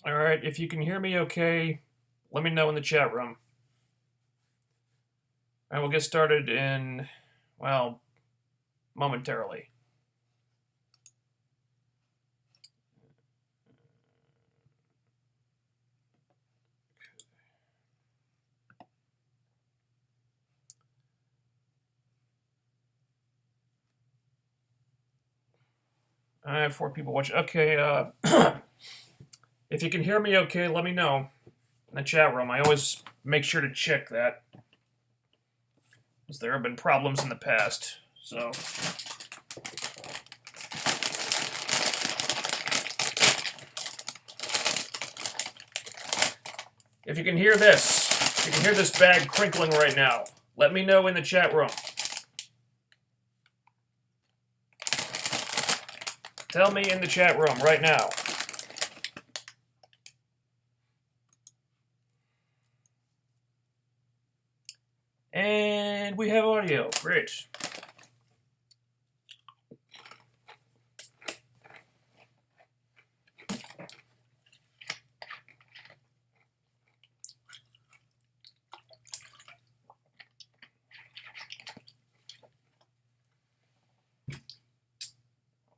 Alright, if you can hear me okay, let me know in the chat room. I will get started in, well, momentarily. I have 4 people watching. Okay, if you can hear me okay, let me know in the chat room. I always make sure to check that, because there have been problems in the past. So, if you can hear this, if you can hear this bag crinkling right now, let me know in the chat room. Tell me in the chat room right now. And we have audio. Great.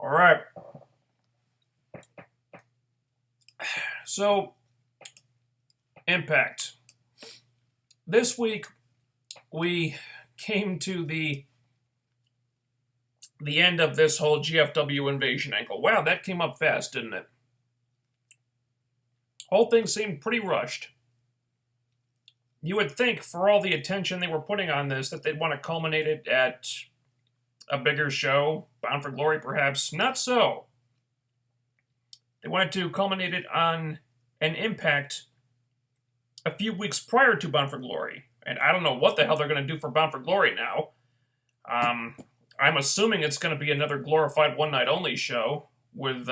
All right. So, Impact. This week, we came to the end of this whole GFW invasion angle. Wow, that came up fast, didn't it? Whole thing seemed pretty rushed. You would think, for all the attention they were putting on this, that they'd want to culminate it at a bigger show, Bound for Glory perhaps. Not so. They wanted to culminate it on an Impact a few weeks prior to Bound for Glory. And I don't know what the hell they're going to do for Bound for Glory now. I'm assuming it's going to be another glorified one-night-only show with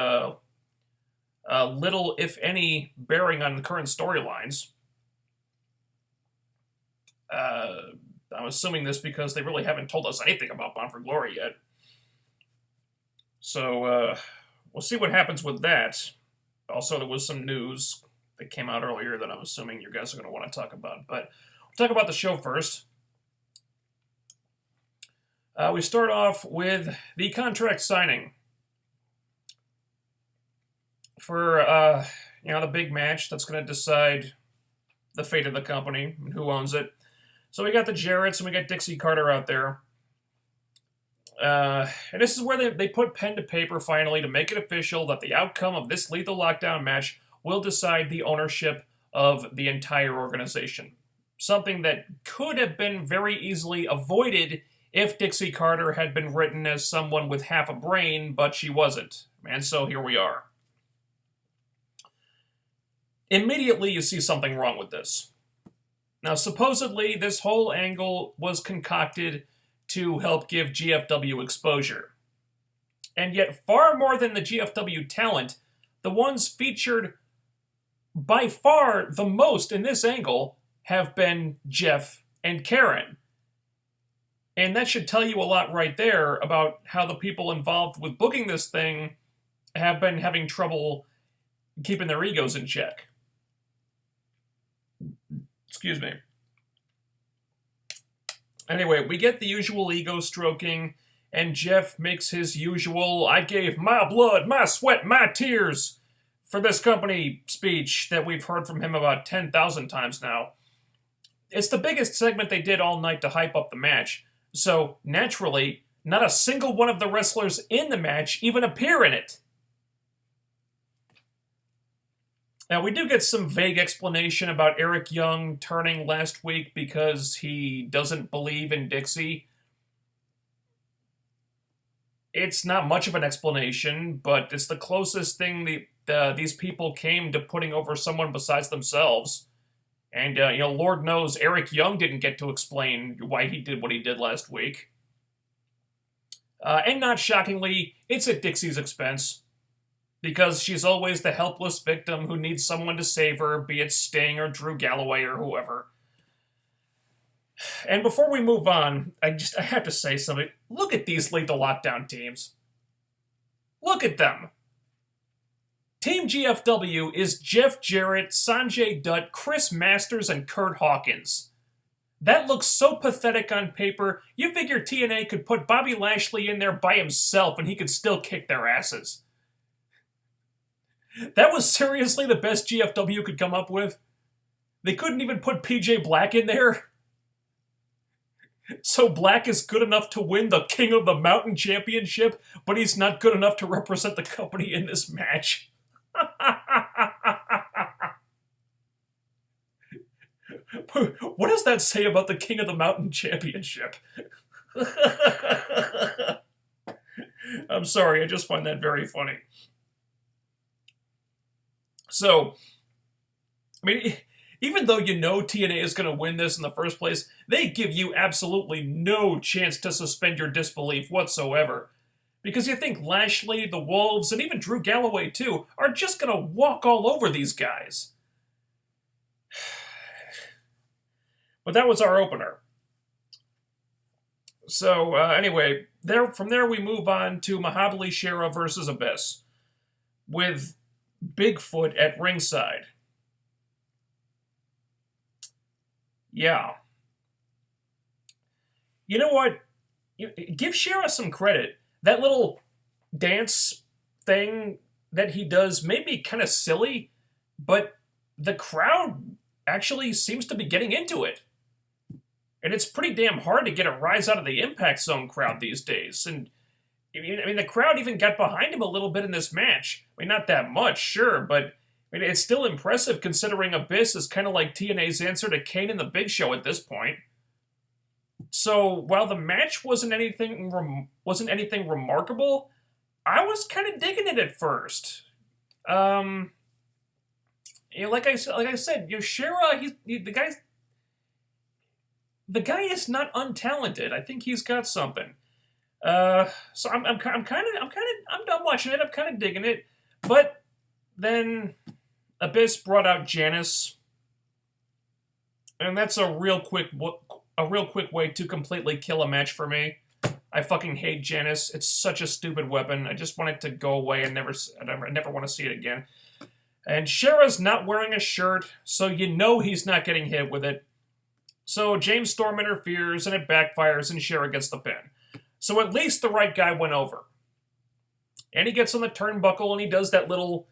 little, if any, bearing on the current storylines. I'm assuming this because they really haven't told us anything about Bound for Glory yet. So, we'll see what happens with that. Also, there was some news that came out earlier that I'm assuming you guys are going to want to talk about. But we'll talk about the show first. We start off with the contract signing for the big match that's going to decide the fate of the company and who owns it. So we got the Jarretts and we got Dixie Carter out there. And this is where they put pen to paper finally to make it official that the outcome of this Lethal Lockdown match will decide the ownership of the entire organization. Something that could have been very easily avoided if Dixie Carter had been written as someone with half a brain, but she wasn't. And so here we are. Immediately you see something wrong with this. Now, supposedly, this whole angle was concocted to help give GFW exposure. And yet, far more than the GFW talent, the ones featured by far the most in this angle have been Jeff and Karen. And that should tell you a lot right there about how the people involved with booking this thing have been having trouble keeping their egos in check. Excuse me. Anyway, we get the usual ego stroking, and Jeff makes his usual, I gave my blood, my sweat, my tears for this company speech that we've heard from him about 10,000 times now. It's the biggest segment they did all night to hype up the match, so naturally, not a single one of the wrestlers in the match even appear in it. Now, we do get some vague explanation about Eric Young turning last week because he doesn't believe in Dixie. It's not much of an explanation, but it's the closest thing these people came to putting over someone besides themselves. And, Lord knows Eric Young didn't get to explain why he did what he did last week. And not shockingly, it's at Dixie's expense. Because she's always the helpless victim who needs someone to save her, be it Sting or Drew Galloway or whoever. And before we move on, I have to say something. Look at these Lethal Lockdown teams. Look at them. Team GFW is Jeff Jarrett, Sanjay Dutt, Chris Masters, and Kurt Hawkins. That looks so pathetic on paper, you figure TNA could put Bobby Lashley in there by himself and he could still kick their asses. That was seriously the best GFW could come up with? They couldn't even put PJ Black in there? So Black is good enough to win the King of the Mountain Championship, but he's not good enough to represent the company in this match? What does that say about the King of the Mountain Championship? I'm sorry, I just find that very funny. So, I mean, even though you know TNA is going to win this in the first place, they give you absolutely no chance to suspend your disbelief whatsoever. Because you think Lashley, the Wolves, and even Drew Galloway too, are just going to walk all over these guys. But that was our opener. So, anyway, from there we move on to Mahabali Shera versus Abyss, with Bigfoot at ringside. Yeah. You know what? Give Shera some credit. That little dance thing that he does may be kind of silly, but the crowd actually seems to be getting into it. And it's pretty damn hard to get a rise out of the Impact Zone crowd these days. And, I mean, the crowd even got behind him a little bit in this match. I mean, not that much, sure, but I mean, it's still impressive considering Abyss is kind of like TNA's answer to Kane and the Big Show at this point. So, while the match wasn't anything remarkable, I was kind of digging it at first. Like I said, Shera, the guy is not untalented. I think he's got something. So I'm done watching it. I'm kind of digging it, but then Abyss brought out Janice, and that's a real quick way to completely kill a match for me. I fucking hate Janice. It's such a stupid weapon. I just want it to go away and never want to see it again. And Shera's not wearing a shirt, so you know he's not getting hit with it. So James Storm interferes, and it backfires, and Shera gets the pin. So at least the right guy went over. And he gets on the turnbuckle, and he does that little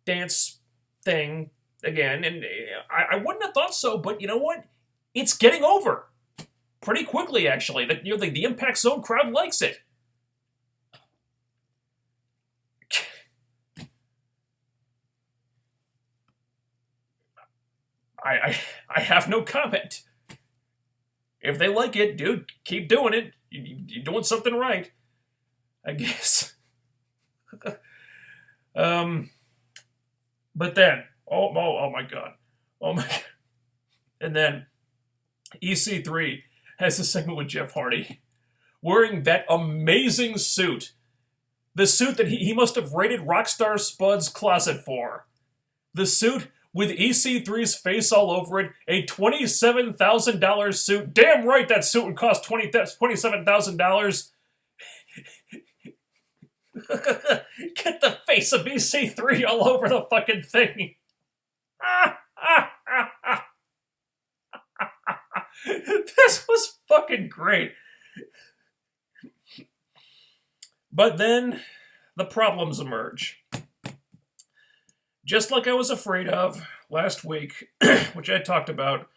dance thing again. And I wouldn't have thought so, but you know what? It's getting over. Pretty quickly, actually. The Impact Zone crowd likes it. I have no comment. If they like it, dude, keep doing it. You're doing something right, I guess. But then, oh my god. And then EC3 has a segment with Jeff Hardy wearing that amazing suit. The suit that he must have raided Rockstar Spud's closet for. The suit with EC3's face all over it, a $27,000 suit. Damn right that suit would cost $27,000. Get the face of EC3 all over the fucking thing. This was fucking great. But then the problems emerge. Just like I was afraid of last week, which I talked about,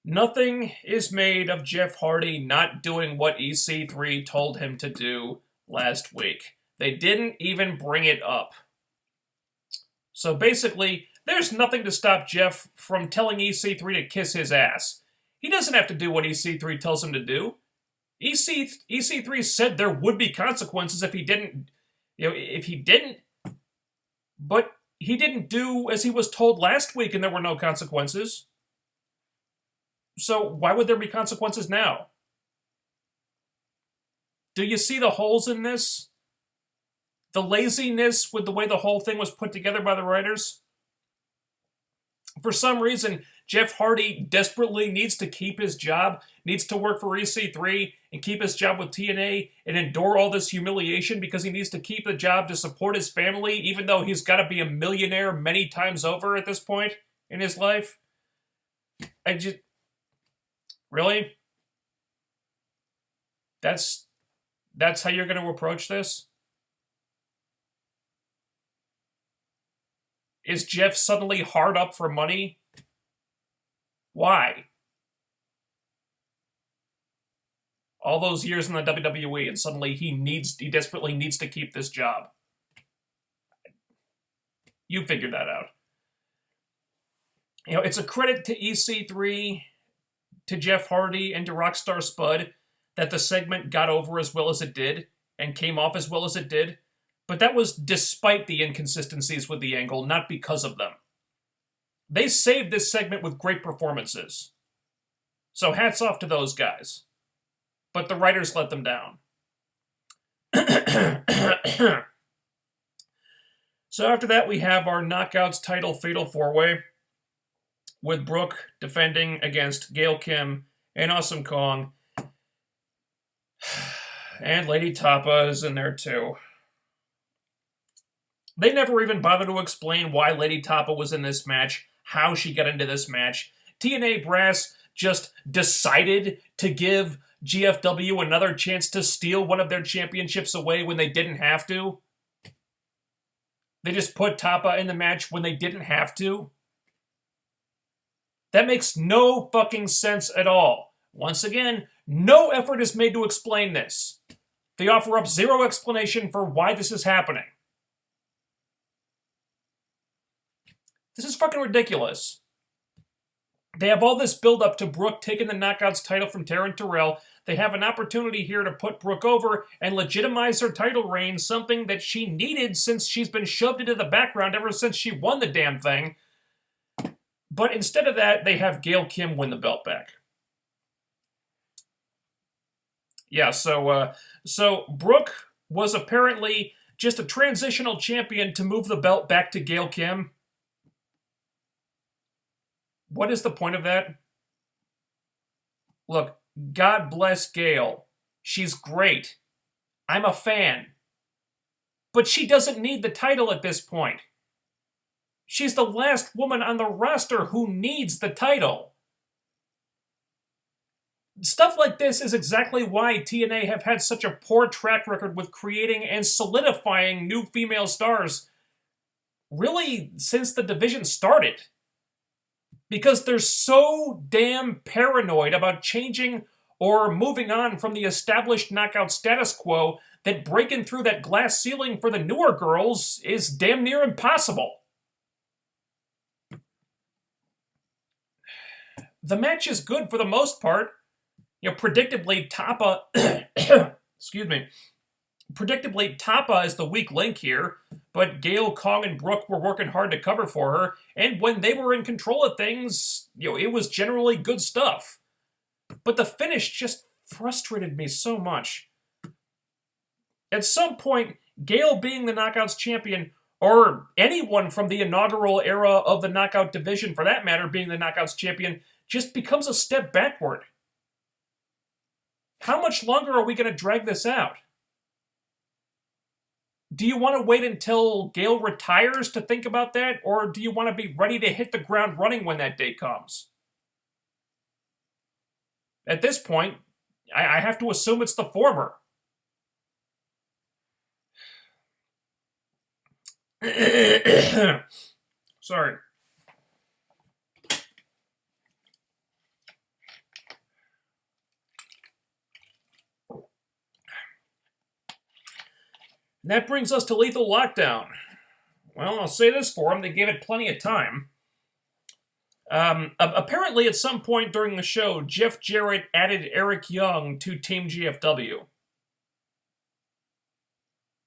nothing is made of Jeff Hardy not doing what EC3 told him to do last week. They didn't even bring it up. So basically, there's nothing to stop Jeff from telling EC3 to kiss his ass. He doesn't have to do what EC3 tells him to do. EC3 said there would be consequences if he didn't, but he didn't do as he was told last week and there were no consequences. So why would there be consequences now? Do you see the holes in this? The laziness with the way the whole thing was put together by the writers? For some reason, Jeff Hardy desperately needs to keep his job, needs to work for EC3, and keep his job with TNA and endure all this humiliation because he needs to keep the job to support his family, even though he's got to be a millionaire many times over at this point in his life? Really? That's how you're going to approach this? Is Jeff suddenly hard up for money? Why? All those years in the WWE, and suddenly he desperately needs to keep this job. You figured that out. You know, it's a credit to EC3, to Jeff Hardy, and to Rockstar Spud that the segment got over as well as it did, and came off as well as it did. But that was despite the inconsistencies with the angle, not because of them. They saved this segment with great performances. So hats off to those guys. But the writers let them down. So after that, we have our Knockouts title Fatal 4-Way, with Brooke defending against Gail Kim and Awesome Kong. And Lady Tapa is in there too. They never even bothered to explain why Lady Tapa was in this match, how she got into this match. TNA Brass just decided to give GFW another chance to steal one of their championships away when they didn't have to. They just put Tapa in the match when they didn't have to. That makes no fucking sense at all. Once again, no effort is made to explain this. They offer up zero explanation for why this is happening. This is fucking ridiculous. They have all this build-up to Brooke taking the Knockouts title from Taryn Terrell. They have an opportunity here to put Brooke over and legitimize her title reign, something that she needed since she's been shoved into the background ever since she won the damn thing. But instead of that, they have Gail Kim win the belt back. Yeah, so Brooke was apparently just a transitional champion to move the belt back to Gail Kim. What is the point of that? Look, God bless Gail. She's great. I'm a fan. But she doesn't need the title at this point. She's the last woman on the roster who needs the title. Stuff like this is exactly why TNA have had such a poor track record with creating and solidifying new female stars, really since the division started. Because they're so damn paranoid about changing or moving on from the established knockout status quo that breaking through that glass ceiling for the newer girls is damn near impossible. The match is good for the most part. You know, predictably, Tapa... excuse me. Predictably, Tapa is the weak link here, but Gail, Kong, and Brooke were working hard to cover for her, and when they were in control of things, you know, it was generally good stuff. But the finish just frustrated me so much. At some point, Gail being the Knockouts champion, or anyone from the inaugural era of the Knockout division, for that matter, being the Knockouts champion, just becomes a step backward. How much longer are we going to drag this out? Do you want to wait until Gail retires to think about that, or do you want to be ready to hit the ground running when that day comes? At this point, I have to assume it's the former. Sorry. And that brings us to Lethal Lockdown. Well, I'll say this for them, they gave it plenty of time. Apparently, at some point during the show, Jeff Jarrett added Eric Young to Team GFW.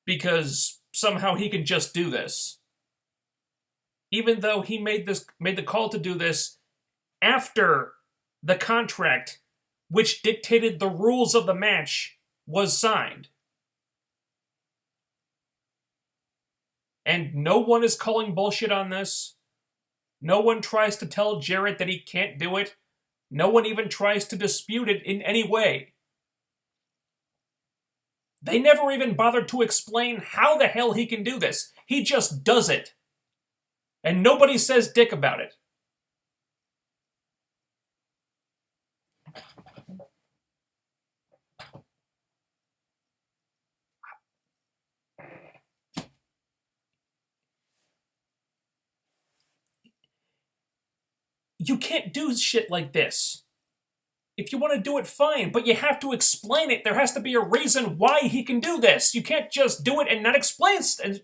Because somehow he can just do this. Even though he made the call to do this after the contract, which dictated the rules of the match, was signed. And no one is calling bullshit on this. No one tries to tell Jarrett that he can't do it. No one even tries to dispute it in any way. They never even bothered to explain how the hell he can do this. He just does it. And nobody says dick about it. You can't do shit like this. If you want to do it, fine, but you have to explain it. There has to be a reason why he can do this. You can't just do it and not explain it.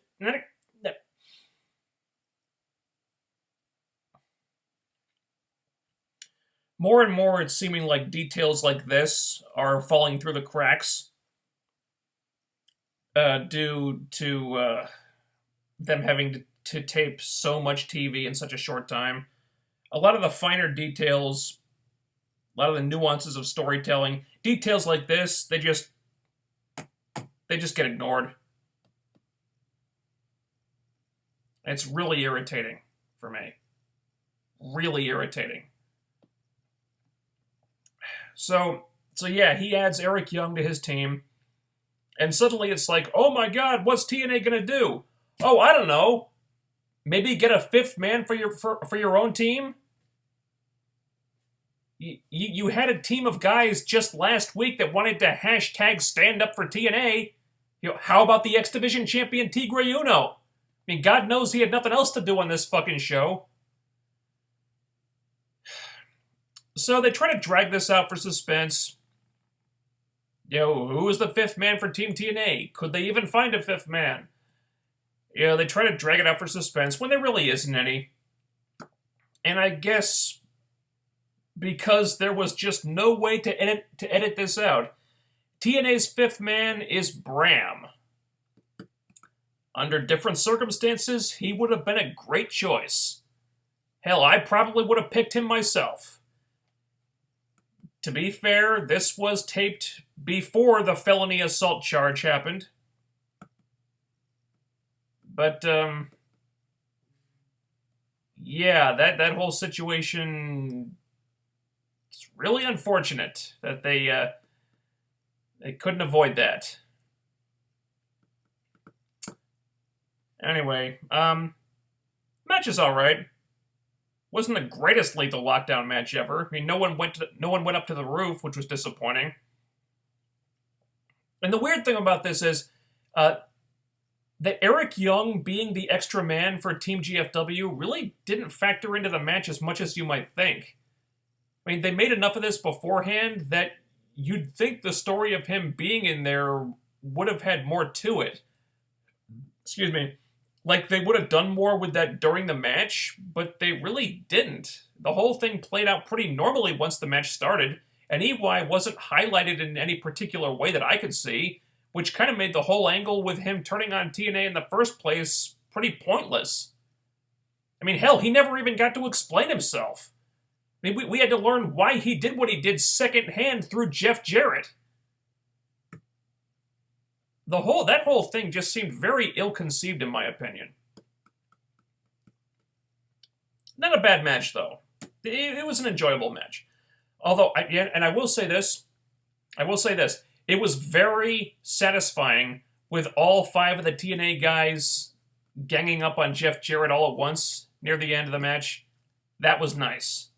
More and more, it's seeming like details like this are falling through the cracks due to them having to tape so much TV in such a short time. A lot of the finer details, a lot of the nuances of storytelling, details like this, they just get ignored. It's really irritating for me. Really irritating. So yeah, he adds Eric Young to his team, and suddenly it's like, oh my god, what's TNA gonna do? Oh, I don't know. Maybe get a fifth man for your own team? You had a team of guys just last week that wanted to hashtag stand up for TNA. How about the X Division champion Tigre Uno? I mean, God knows he had nothing else to do on this fucking show. So they try to drag this out for suspense. Who is the fifth man for Team TNA? Could they even find a fifth man? They try to drag it out for suspense when there really isn't any. And I guess because there was just no way to edit this out, TNA's fifth man is Bram. Under different circumstances, he would have been a great choice. Hell, I probably would have picked him myself. To be fair, this was taped before the felony assault charge happened. But, yeah, that whole situation, it's really unfortunate that they couldn't avoid that. Anyway, match is alright. Wasn't the greatest Lethal Lockdown match ever. I mean, no one went up to the roof, which was disappointing. And the weird thing about this is that Eric Young being the extra man for Team GFW really didn't factor into the match as much as you might think. I mean, they made enough of this beforehand that you'd think the story of him being in there would have had more to it. Excuse me. Like, they would have done more with that during the match, but they really didn't. The whole thing played out pretty normally once the match started, and EY wasn't highlighted in any particular way that I could see, which kind of made the whole angle with him turning on TNA in the first place pretty pointless. I mean, hell, he never even got to explain himself. I mean, we had to learn why he did what he did secondhand through Jeff Jarrett. That whole thing just seemed very ill-conceived, in my opinion. Not a bad match, though. It was an enjoyable match. Although, I will say this, it was very satisfying with all 5 of the TNA guys ganging up on Jeff Jarrett all at once near the end of the match. That was nice.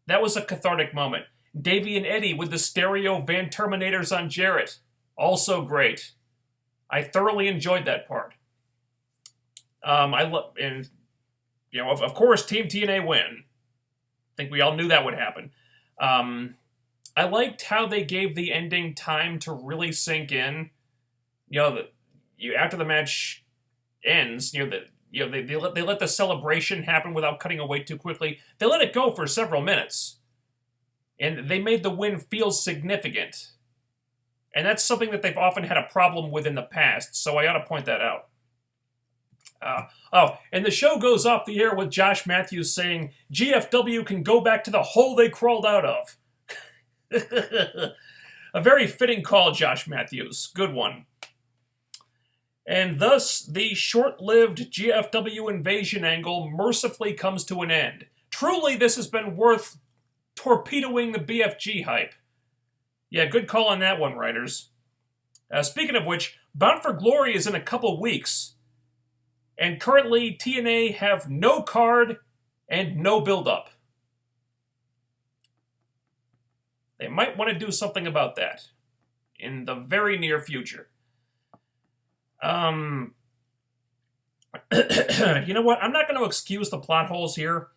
That was a cathartic moment. Davey and Eddie with the stereo Van Terminators on Jarrett. Also great. I thoroughly enjoyed that part. Of course, Team TNA win. I think we all knew that would happen. I liked how they gave the ending time to really sink in. After the match ends, they let the celebration happen without cutting away too quickly. They let it go for several minutes, and they made the win feel significant. And that's something that they've often had a problem with in the past, so I ought to point that out. And the show goes off the air with Josh Matthews saying, GFW can go back to the hole they crawled out of. A very fitting call, Josh Matthews. Good one. And thus, the short-lived GFW invasion angle mercifully comes to an end. Truly, this has been worth torpedoing the BFG hype. Yeah, good call on that one, writers. Speaking of which, Bound for Glory is in a couple weeks. And currently, TNA have no card and no build-up. They might want to do something about that in the very near future. You know what? I'm not going to excuse the plot holes here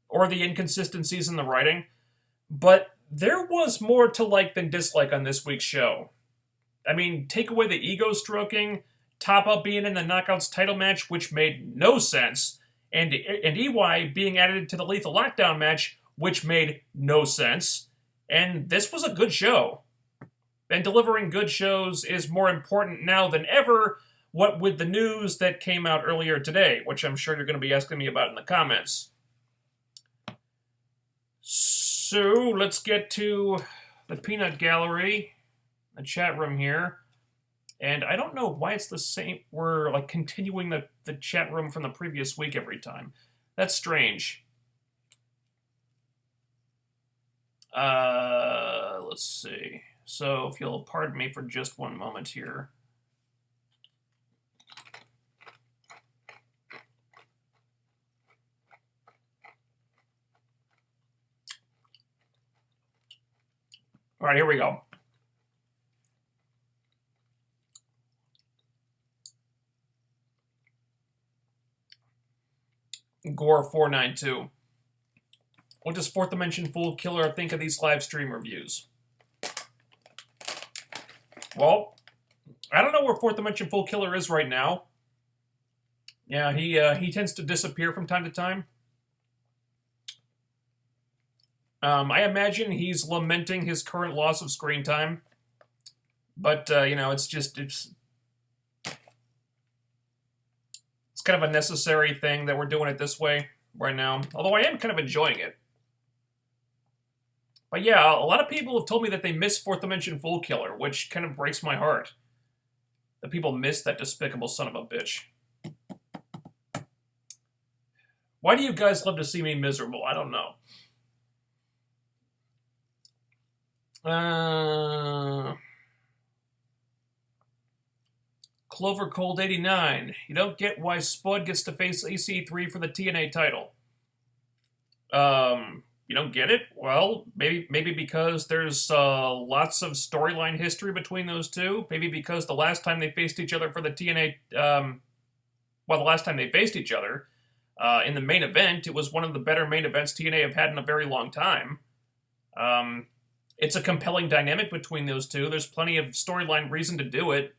or the inconsistencies in the writing, but there was more to like than dislike on this week's show. I mean, take away the ego stroking, Tapa being in the Knockouts title match, which made no sense, and EY being added to the Lethal Lockdown match, which made no sense. And this was a good show. And delivering good shows is more important now than ever, what with the news that came out earlier today, which I'm sure you're going to be asking me about in the comments. So, let's get to the Peanut Gallery, the chat room here. And I don't know why it's the same. We're like continuing the chat room from the previous week every time. That's strange. Let's see. So if you'll pardon me for just one moment here. All right, here we go. Gore492. What does Fourth Dimension Fool Killer think of these live stream reviews? Well, I don't know where Fourth Dimension Fool Killer is right now. Yeah, he tends to disappear from time to time. I imagine he's lamenting his current loss of screen time. But, you know, it's kind of a necessary thing that we're doing it this way right now. Although I am kind of enjoying it. But yeah, a lot of people have told me that they miss Fourth Dimension Fool Killer, which kind of breaks my heart. That people miss that despicable son of a bitch. Why do you guys love to see me miserable? I don't know. Clover Cold 89. You don't get why Spud gets to face EC3 for the TNA title. You don't get it? Well, maybe because there's lots of storyline history between those two. Maybe because the last time they faced each other for the TNA, the last time they faced each other in the main event, it was one of the better main events TNA have had in a very long time. It's a compelling dynamic between those two. There's plenty of storyline reason to do it.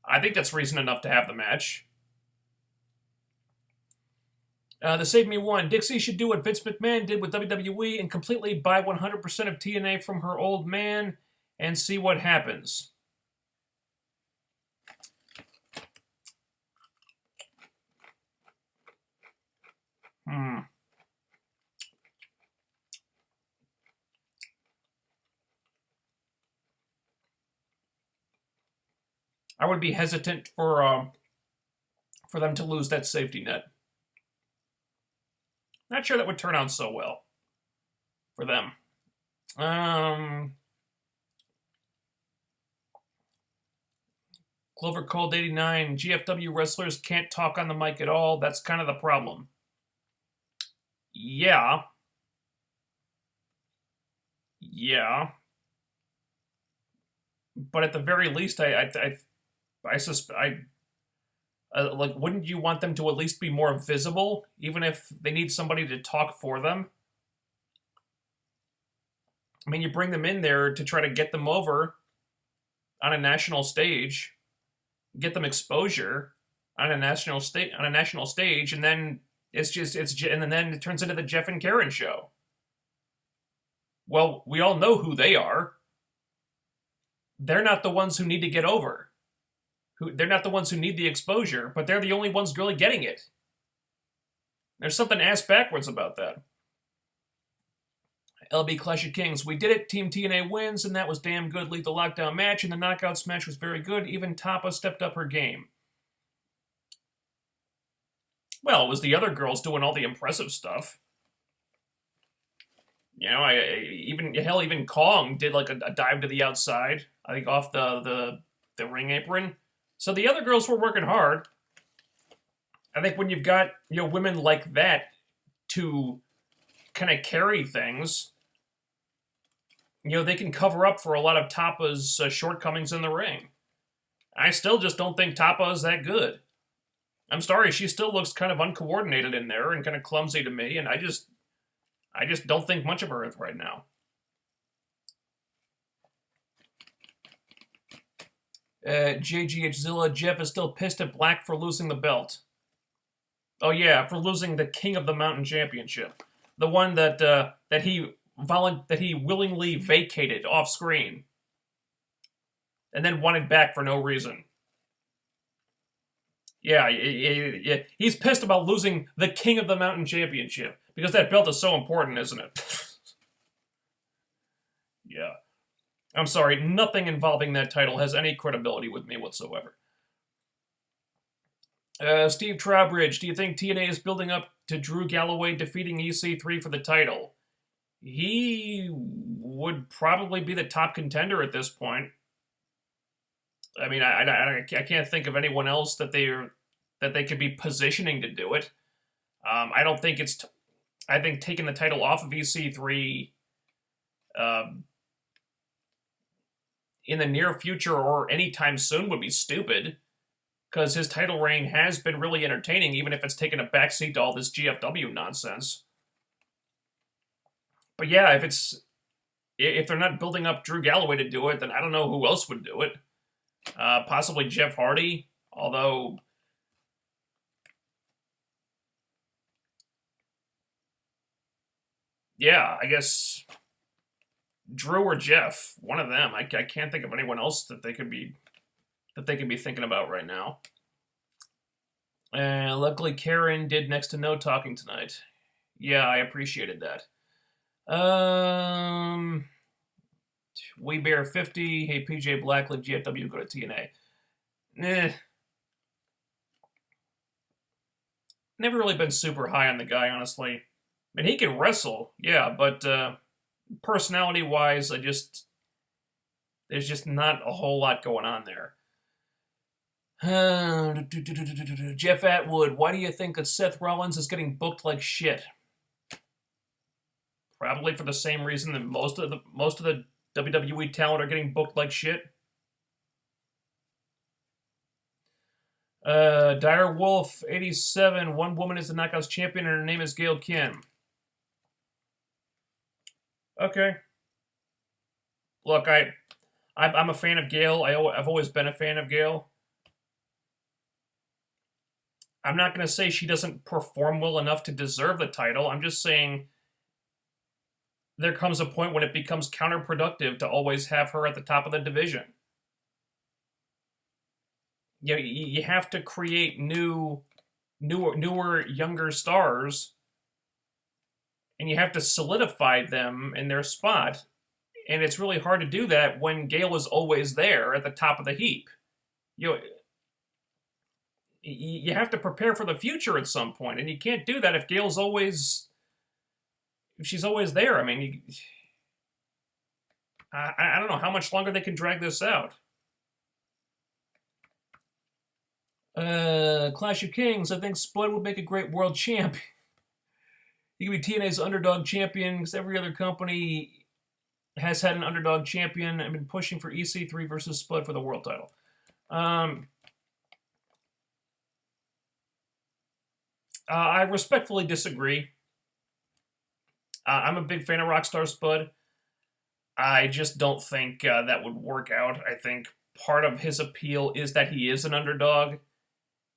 I think that's reason enough to have the match. The Save Me One. Dixie should do what Vince McMahon did with WWE and completely buy 100% of TNA from her old man and see what happens. I would be hesitant for them to lose that safety net. Not sure that would turn out so well for them. Clover Cold 89. GFW wrestlers can't talk on the mic at all. That's kind of the problem. Yeah. But at the very least, wouldn't you want them to at least be more visible, even if they need somebody to talk for them? I mean, you bring them in there to try to get them over on a national stage, get them exposure on a national stage, and then then it turns into the Jeff and Karen show. Well, we all know who they are. They're not the ones who need to get over. They're not the ones who need the exposure, but they're the only ones really getting it. There's something ass backwards about that. LB Clash of Kings. We did it. Team TNA wins, and that was damn good. Lead the lockdown match, and the knockouts match was very good. Even Tapa stepped up her game. Well, it was the other girls doing all the impressive stuff. You know, even Kong did like a dive to the outside. I think off the the ring apron. So the other girls were working hard. I think when you've got, women like that to kind of carry things, they can cover up for a lot of Tapa's shortcomings in the ring. I still just don't think Tapa is that good. I'm sorry, she still looks kind of uncoordinated in there and kind of clumsy to me, and I just don't think much of her right now. JGH Zilla, Jeff is still pissed at Black for losing the belt. Oh yeah, for losing the King of the Mountain Championship, the one that he willingly vacated off screen, and then wanted back for no reason. Yeah, he's pissed about losing the King of the Mountain Championship because that belt is so important, isn't it? Yeah. I'm sorry, nothing involving that title has any credibility with me whatsoever. Steve Trowbridge, do you think TNA is building up to Drew Galloway defeating EC3 for the title? He would probably be the top contender at this point. I mean, I can't think of anyone else that they could be positioning to do it. I don't think it's. I think taking the title off of EC3 in the near future or anytime soon would be stupid, because his title reign has been really entertaining, even if it's taken a backseat to all this GFW nonsense. But yeah, if they're not building up Drew Galloway to do it, then I don't know who else would do it. Possibly Jeff Hardy, although yeah, I guess Drew or Jeff, one of them. I can't think of anyone else that they could be thinking about right now. Luckily, Karen did next to no talking tonight. Yeah, I appreciated that. We Bear 50. Hey, PJ Blackwood, GFW, go to TNA. Never really been super high on the guy, honestly. I mean, he can wrestle, yeah, but personality-wise, there's just not a whole lot going on there. Jeff Atwood, why do you think that Seth Rollins is getting booked like shit? Probably for the same reason that most of the WWE talent are getting booked like shit. Dire Wolf 87. One woman is the Knockouts champion, and her name is Gail Kim. Okay. Look, I'm a fan of Gail. I've always been a fan of Gail. I'm not going to say she doesn't perform well enough to deserve the title. I'm just saying there comes a point when it becomes counterproductive to always have her at the top of the division. You have to create newer, younger stars, and you have to solidify them in their spot. And it's really hard to do that when Gail is always there at the top of the heap. You have to prepare for the future at some point, and you can't do that if she's always there. I mean, I don't know how much longer they can drag this out. Clash of Kings, I think Spud would make a great world champion. He could be TNA's underdog champion, because every other company has had an underdog champion. I've been pushing for EC3 versus Spud for the world title. I respectfully disagree. I'm a big fan of Rockstar Spud. I just don't think that would work out. I think part of his appeal is that he is an underdog.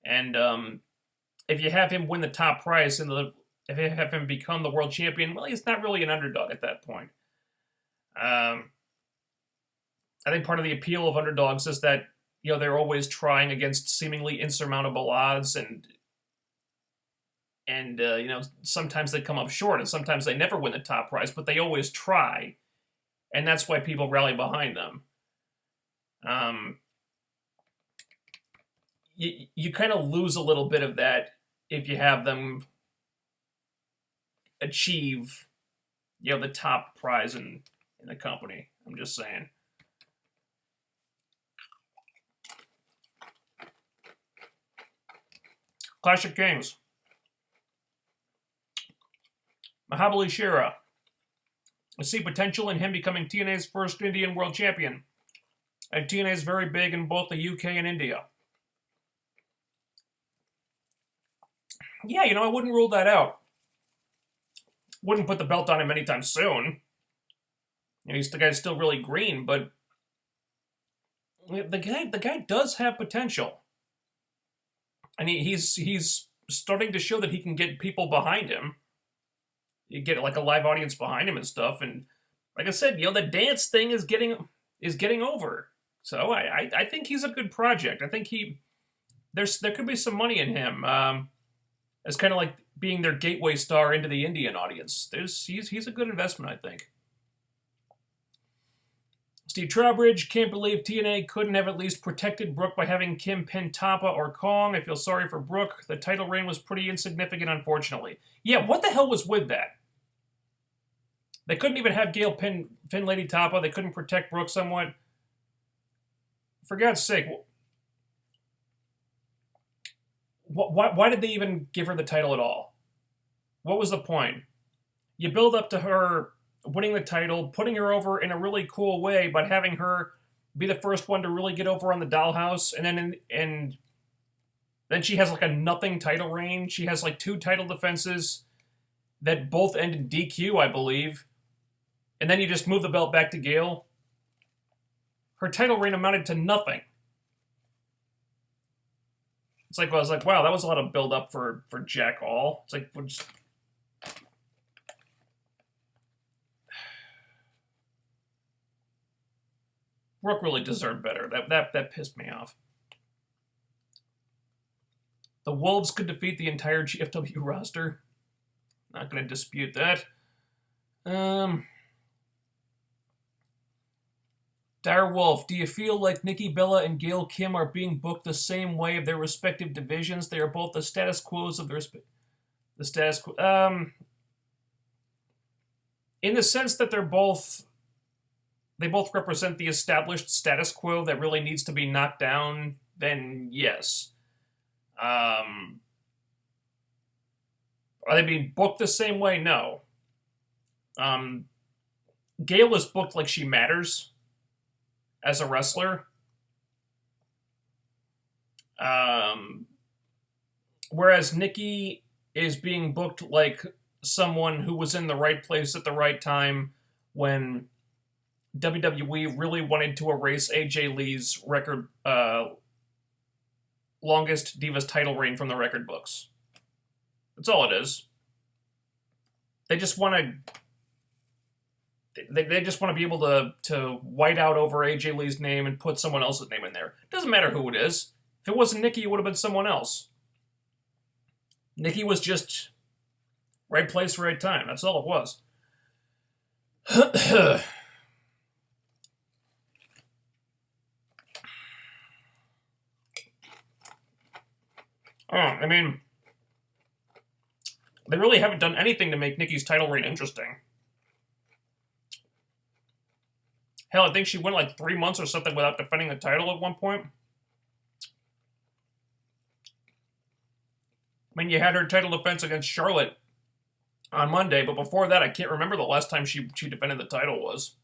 And if you have him win the top prize and if you have him become the world champion, well, he's not really an underdog at that point. I think part of the appeal of underdogs is that they're always trying against seemingly insurmountable odds, and sometimes they come up short, and sometimes they never win the top prize, but they always try, and that's why people rally behind them. You kind of lose a little bit of that if you have them achieve, the top prize in the company. I'm just saying. Clash of Kings. Mahabali Shera. I see potential in him becoming TNA's first Indian world champion. And TNA is very big in both the UK and India. Yeah, you know, I wouldn't rule that out. Wouldn't put the belt on him anytime soon. You know, the guy's still really green, but the guy does have potential. And he's starting to show that he can get people behind him. You get like a live audience behind him and stuff, and like I said, you know, the dance thing is getting over. So I think he's a good project. I think there could be some money in him as kind of like being their gateway star into the Indian audience. He's a good investment, I think. Steve Trowbridge, can't believe TNA couldn't have at least protected Brooke by having Kim pin Tapa or Kong. I feel sorry for Brooke. The title reign was pretty insignificant, unfortunately. Yeah, what the hell was with that? They couldn't even have Gail pin Lady Tapa. They couldn't protect Brooke somewhat. For God's sake, why did they even give her the title at all? What was the point? You build up to her winning the title, putting her over in a really cool way, but having her be the first one to really get over on the dollhouse, and then she has like a nothing title reign. She has like 2 title defenses that both end in DQ, I believe. And then you just move the belt back to Gail. Her title reign amounted to nothing. It's like, well, I was like, wow, that was a lot of build up for Jack All. It's like, Brooke really deserved better. That pissed me off. The Wolves could defeat the entire GFW roster. Not going to dispute that. Dire Wolf, do you feel like Nikki Bella and Gail Kim are being booked the same way of their respective divisions? They are both the status quos of the status quo. In the sense that they both represent the established status quo that really needs to be knocked down, then yes. Are they being booked the same way? No. Gail is booked like she matters as a wrestler. Whereas Nikki is being booked like someone who was in the right place at the right time when WWE really wanted to erase AJ Lee's record, longest Divas title reign from the record books. That's all it is. They just want to. They just want to be able to white out over AJ Lee's name and put someone else's name in there. Doesn't matter who it is. If it wasn't Nikki, it would have been someone else. Nikki was just right place, right time. That's all it was. I mean, they really haven't done anything to make Nikki's title reign interesting. Hell, I think she went like 3 months or something without defending the title at one point. I mean, you had her title defense against Charlotte on Monday, but before that, I can't remember the last time she defended the title was.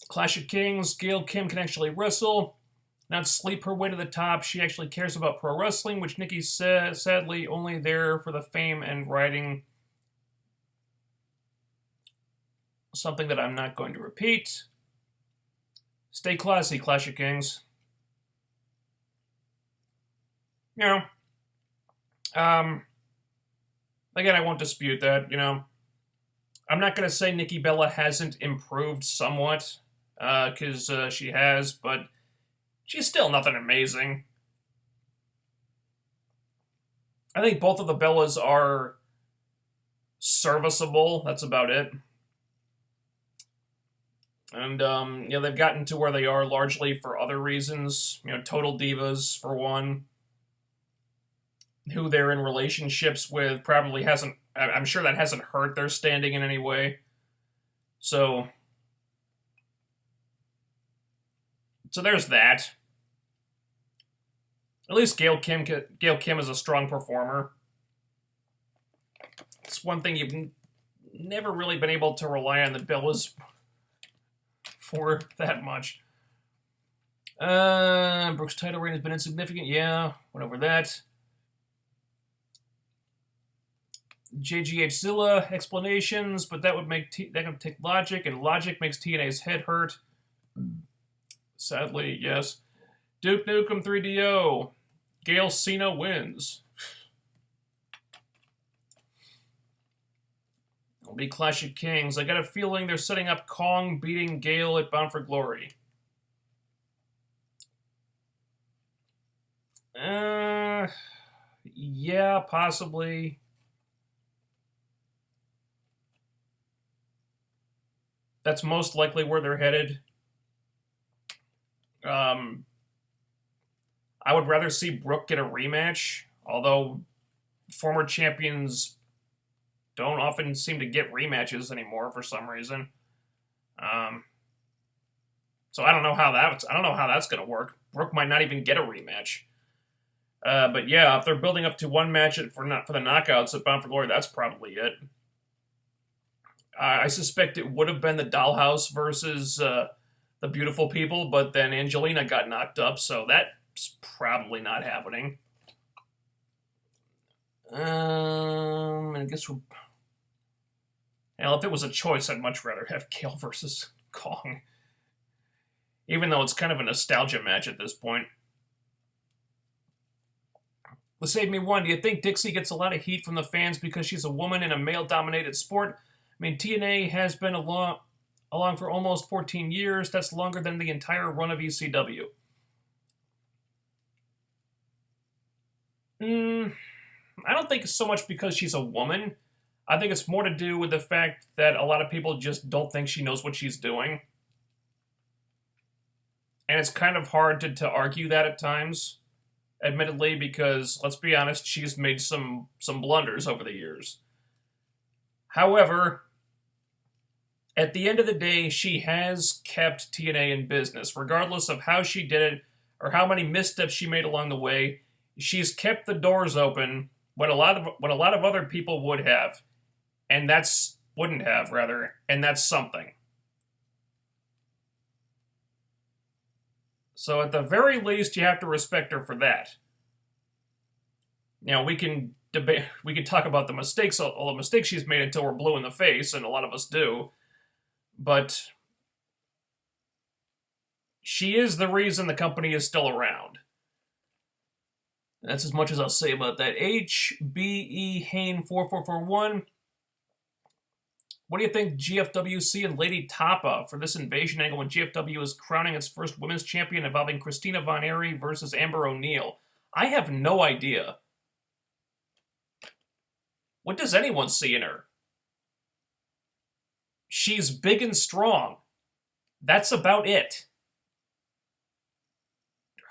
Clash of Kings, Gail Kim can actually wrestle, not sleep her way to the top. She actually cares about pro wrestling, which Nikki says sadly only there for the fame and writing. Something that I'm not going to repeat. Stay classy, Clash of Kings. You know, again, I won't dispute that, you know. I'm not going to say Nikki Bella hasn't improved somewhat, because she has, but she's still nothing amazing. I think both of the Bellas are serviceable. That's about it. And, you know, they've gotten to where they are largely for other reasons. You know, Total Divas, for one. who they're in relationships with probably hasn't. I'm sure that hasn't hurt their standing in any way. So there's that. At least Gail Kim is a strong performer. It's one thing you've never really been able to rely on the Bellas for that much. Brooke's title reign has been insignificant. Yeah, went over that. JGH Zilla explanations, but that would make that would take logic, and logic makes TNA's head hurt. Sadly, yes. Duke Nukem 3DO. Gail Cena wins. It'll be Clash of Kings. I got a feeling they're setting up Kong beating Gail at Bound for Glory. Yeah, possibly. That's most likely where they're headed. I would rather see Brooke get a rematch, although former champions don't often seem to get rematches anymore for some reason. So I don't know how that's going to work. Brooke might not even get a rematch. But yeah, if they're building up to one match for the knockouts at Bound for Glory, that's probably it. I suspect it would have been the Dollhouse versus the Beautiful People, but then Angelina got knocked up, so that's probably not happening. I guess we're... Hell, if it was a choice, I'd much rather have Gail versus Kong. Even though it's kind of a nostalgia match at this point. Let's save me one. Do you think Dixie gets a lot of heat from the fans because she's a woman in a male-dominated sport? I mean, TNA has been along for almost 14 years. That's longer than the entire run of ECW. I don't think it's so much because she's a woman. I think it's more to do with the fact that a lot of people just don't think she knows what she's doing. And it's kind of hard to argue that at times, admittedly, because, let's be honest, she's made some blunders over the years. However, at the end of the day, she has kept TNA in business. Regardless of how she did it or how many missteps she made along the way, she's kept the doors open what a lot of other people would have. And wouldn't have, and that's something. So at the very least, you have to respect her for that. Now, we can talk about all the mistakes she's made until we're blue in the face, and a lot of us do. But she is the reason the company is still around. That's as much as I'll say about that. HBE Hain 4441. What do you think GFWC and Lady Tapa for this invasion angle when GFW is crowning its first women's champion involving Christina Von Eerie versus Amber O'Neal? I have no idea. What does anyone see in her? She's big and strong. That's about it.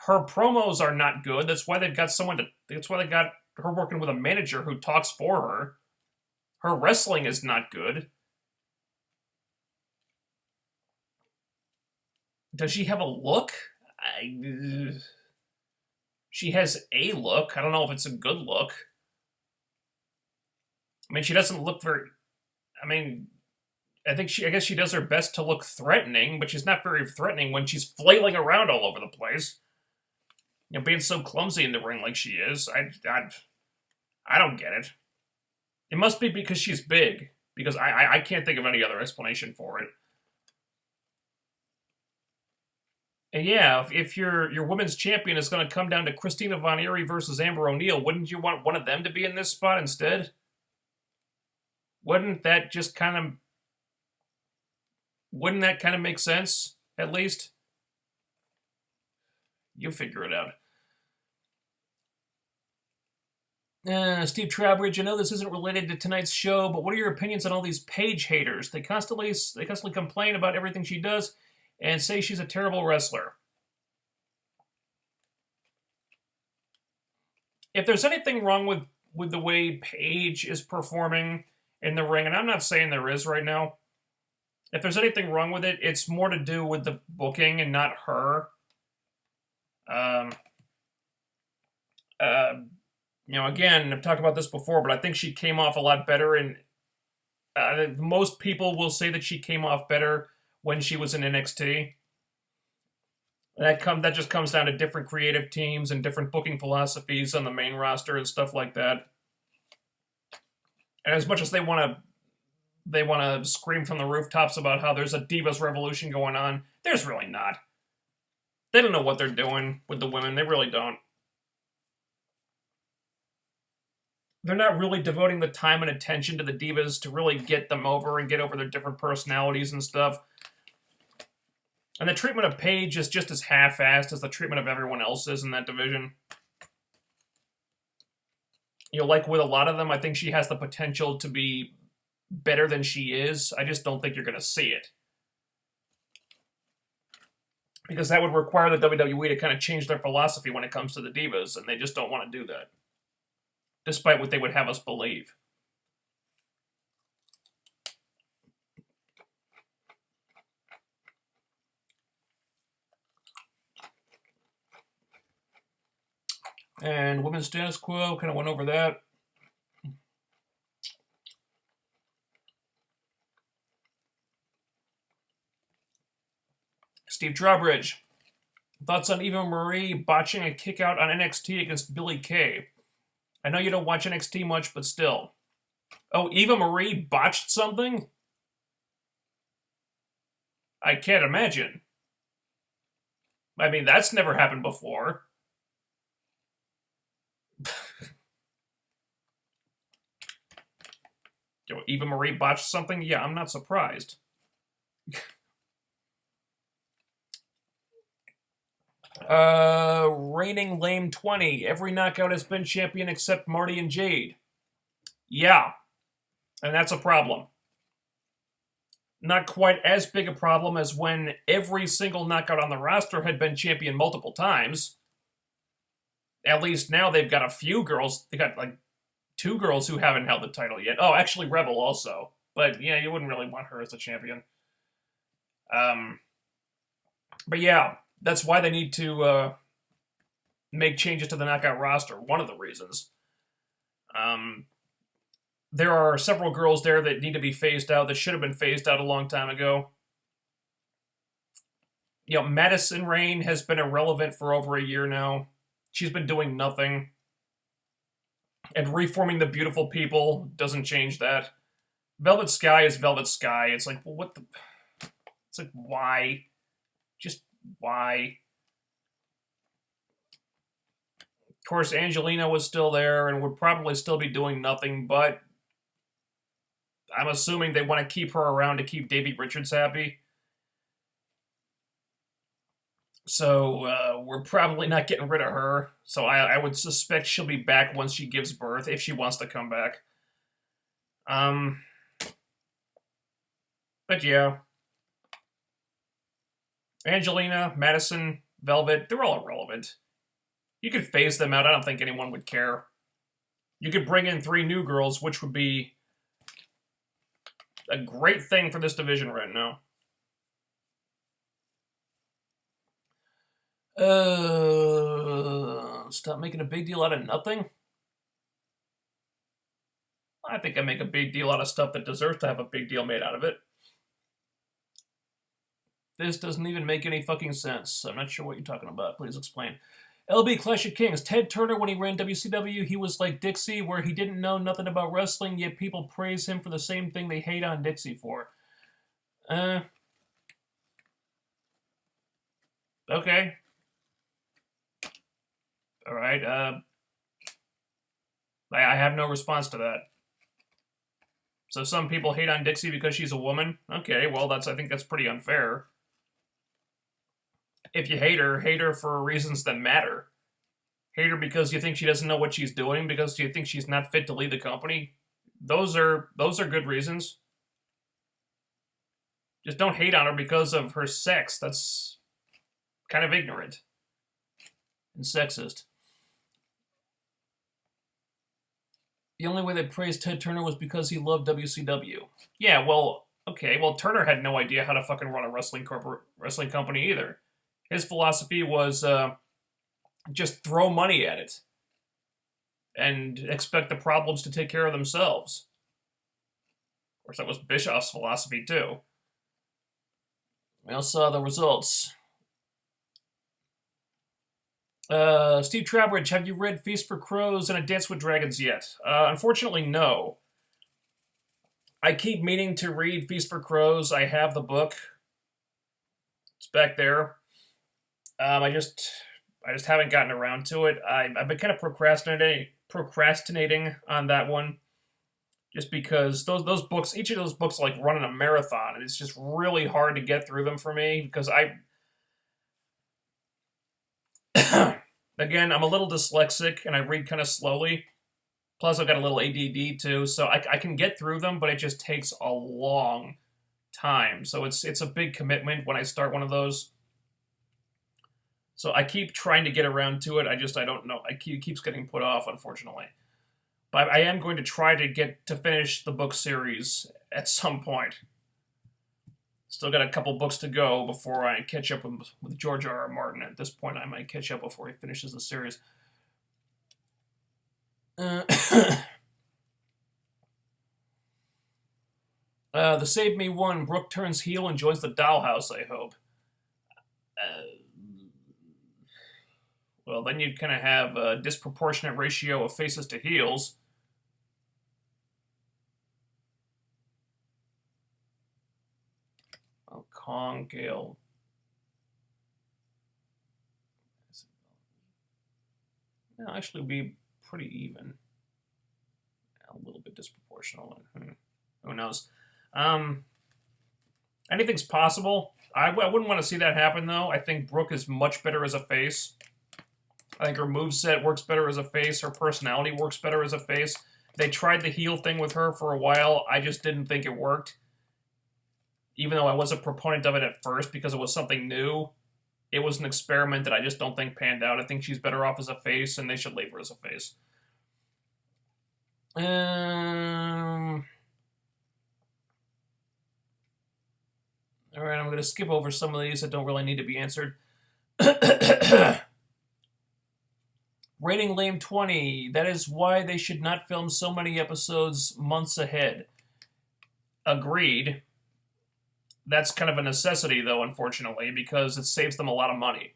Her promos are not good. That's why they got her working with a manager who talks for her. Her wrestling is not good. Does she have a look? She has a look. I don't know if it's a good look. I mean, she doesn't look very... I mean, I guess she does her best to look threatening, but she's not very threatening when she's flailing around all over the place. You know, being so clumsy in the ring like she is. I don't get it. It must be because she's big. Because I can't think of any other explanation for it. And yeah, if your women's champion is going to come down to Christina Von Eerie versus Amber O'Neal, wouldn't you want one of them to be in this spot instead? Wouldn't that kind of make sense, at least? You figure it out. Steve Trowbridge, I know this isn't related to tonight's show, but what are your opinions on all these Paige haters? They constantly complain about everything she does and say she's a terrible wrestler. if there's anything wrong with the way Paige is performing in the ring, and I'm not saying there is right now, if there's anything wrong with it, it's more to do with the booking and not her. Again, I've talked about this before, but I think she came off a lot better, and most people will say that she came off better when she was in NXT. That just comes down to different creative teams and different booking philosophies on the main roster and stuff like that. And as much as they want to scream from the rooftops about how there's a Divas revolution going on, there's really not. They don't know what they're doing with the women. They really don't. They're not really devoting the time and attention to the Divas to really get them over and get over their different personalities and stuff. And the treatment of Paige is just as half-assed as the treatment of everyone else is in that division. Like with a lot of them, I think she has the potential to be better than she is. I just don't think you're going to see it. Because that would require the WWE to kind of change their philosophy when it comes to the Divas, and they just don't want to do that. Despite what they would have us believe. And women's status quo, kind of went over that. Steve Drawbridge. Thoughts on Eva Marie botching a kick out on NXT against Billie Kay? I know you don't watch NXT much, but still. Oh, Eva Marie botched something? I can't imagine. I mean, that's never happened before. Eva Marie botched something? Yeah, I'm not surprised. Reigning lame 20. Every knockout has been champion except Marty and Jade. Yeah. And that's a problem. Not quite as big a problem as when every single knockout on the roster had been champion multiple times. At least now they've got a few girls. They got like 2 girls who haven't held the title yet. Oh, actually Rebel also. But yeah, you wouldn't really want her as a champion. But yeah, that's why they need to make changes to the knockout roster. One of the reasons. There are several girls there that need to be phased out that should have been phased out a long time ago. Madison Rayne has been irrelevant for over a year now. She's been doing nothing. And reforming the beautiful people doesn't change that. Velvet Sky is Velvet Sky. It's like, well, what the... It's like, why? Just why? Of course, Angelina was still there and would probably still be doing nothing, but I'm assuming they want to keep her around to keep Davey Richards happy. So, we're probably not getting rid of her. So I would suspect she'll be back once she gives birth, if she wants to come back. But yeah. Angelina, Madison, Velvet, they're all irrelevant. You could phase them out. I don't think anyone would care. You could bring in 3 new girls, which would be a great thing for this division right now. Stop making a big deal out of nothing? I think I make a big deal out of stuff that deserves to have a big deal made out of it. This doesn't even make any fucking sense. I'm not sure what you're talking about. Please explain. LB Clash of Kings. Ted Turner, when he ran WCW, he was like Dixie, where he didn't know nothing about wrestling, yet people praise him for the same thing they hate on Dixie for. Okay. Alright, I have no response to that. So some people hate on Dixie because she's a woman? Okay, well, I think that's pretty unfair. If you hate her for reasons that matter. Hate her because you think she doesn't know what she's doing, because you think she's not fit to lead the company. Those are good reasons. Just don't hate on her because of her sex. That's kind of ignorant and sexist. The only way they praised Ted Turner was because he loved WCW. Yeah, well, okay, well, Turner had no idea how to fucking run a wrestling company either. His philosophy was just throw money at it and expect the problems to take care of themselves. Of course, that was Bischoff's philosophy too. We all saw the results. Steve Trowbridge, have you read Feast for Crows and A Dance with Dragons yet? Unfortunately, no. I keep meaning to read Feast for Crows. I have the book. It's back there. I just haven't gotten around to it. I've been kind of procrastinating on that one, just because those books, each of those books, are like running a marathon, and it's just really hard to get through them for me because again, I'm a little dyslexic and I read kind of slowly. Plus, I've got a little ADD too, so I can get through them, but it just takes a long time. So it's a big commitment when I start one of those. So I keep trying to get around to it. I don't know. It keeps getting put off, unfortunately. But I am going to try to finish the book series at some point. Still got a couple books to go before I catch up with George R.R. Martin. At this point, I might catch up before he finishes the series. The Save Me one, Brooke turns heel and joins the Dollhouse, I hope. Well, then you'd kind of have a disproportionate ratio of faces to heels. Oh, Kong, Gale. No, actually be pretty even. A little bit disproportional. Who knows? Anything's possible. I wouldn't want to see that happen, though. I think Brooke is much better as a face. I think her moveset works better as a face. Her personality works better as a face. They tried the heel thing with her for a while. I just didn't think it worked. Even though I was a proponent of it at first because it was something new, it was an experiment that I just don't think panned out. I think she's better off as a face, and they should leave her as a face. Alright, I'm going to skip over some of these that don't really need to be answered. Rating Lame 20. That is why they should not film so many episodes months ahead. Agreed. That's kind of a necessity, though, unfortunately, because it saves them a lot of money.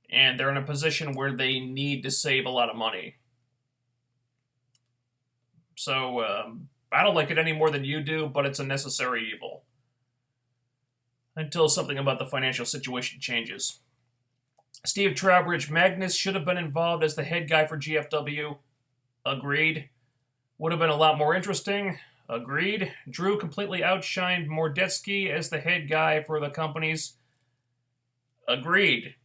And they're in a position where they need to save a lot of money. So, I don't like it any more than you do, but it's a necessary evil. Until something about the financial situation changes. Steve Trowbridge, Magnus should have been involved as the head guy for GFW. Agreed. Would have been a lot more interesting. Agreed. Drew completely outshined Mordetsky as the head guy for the companies. Agreed.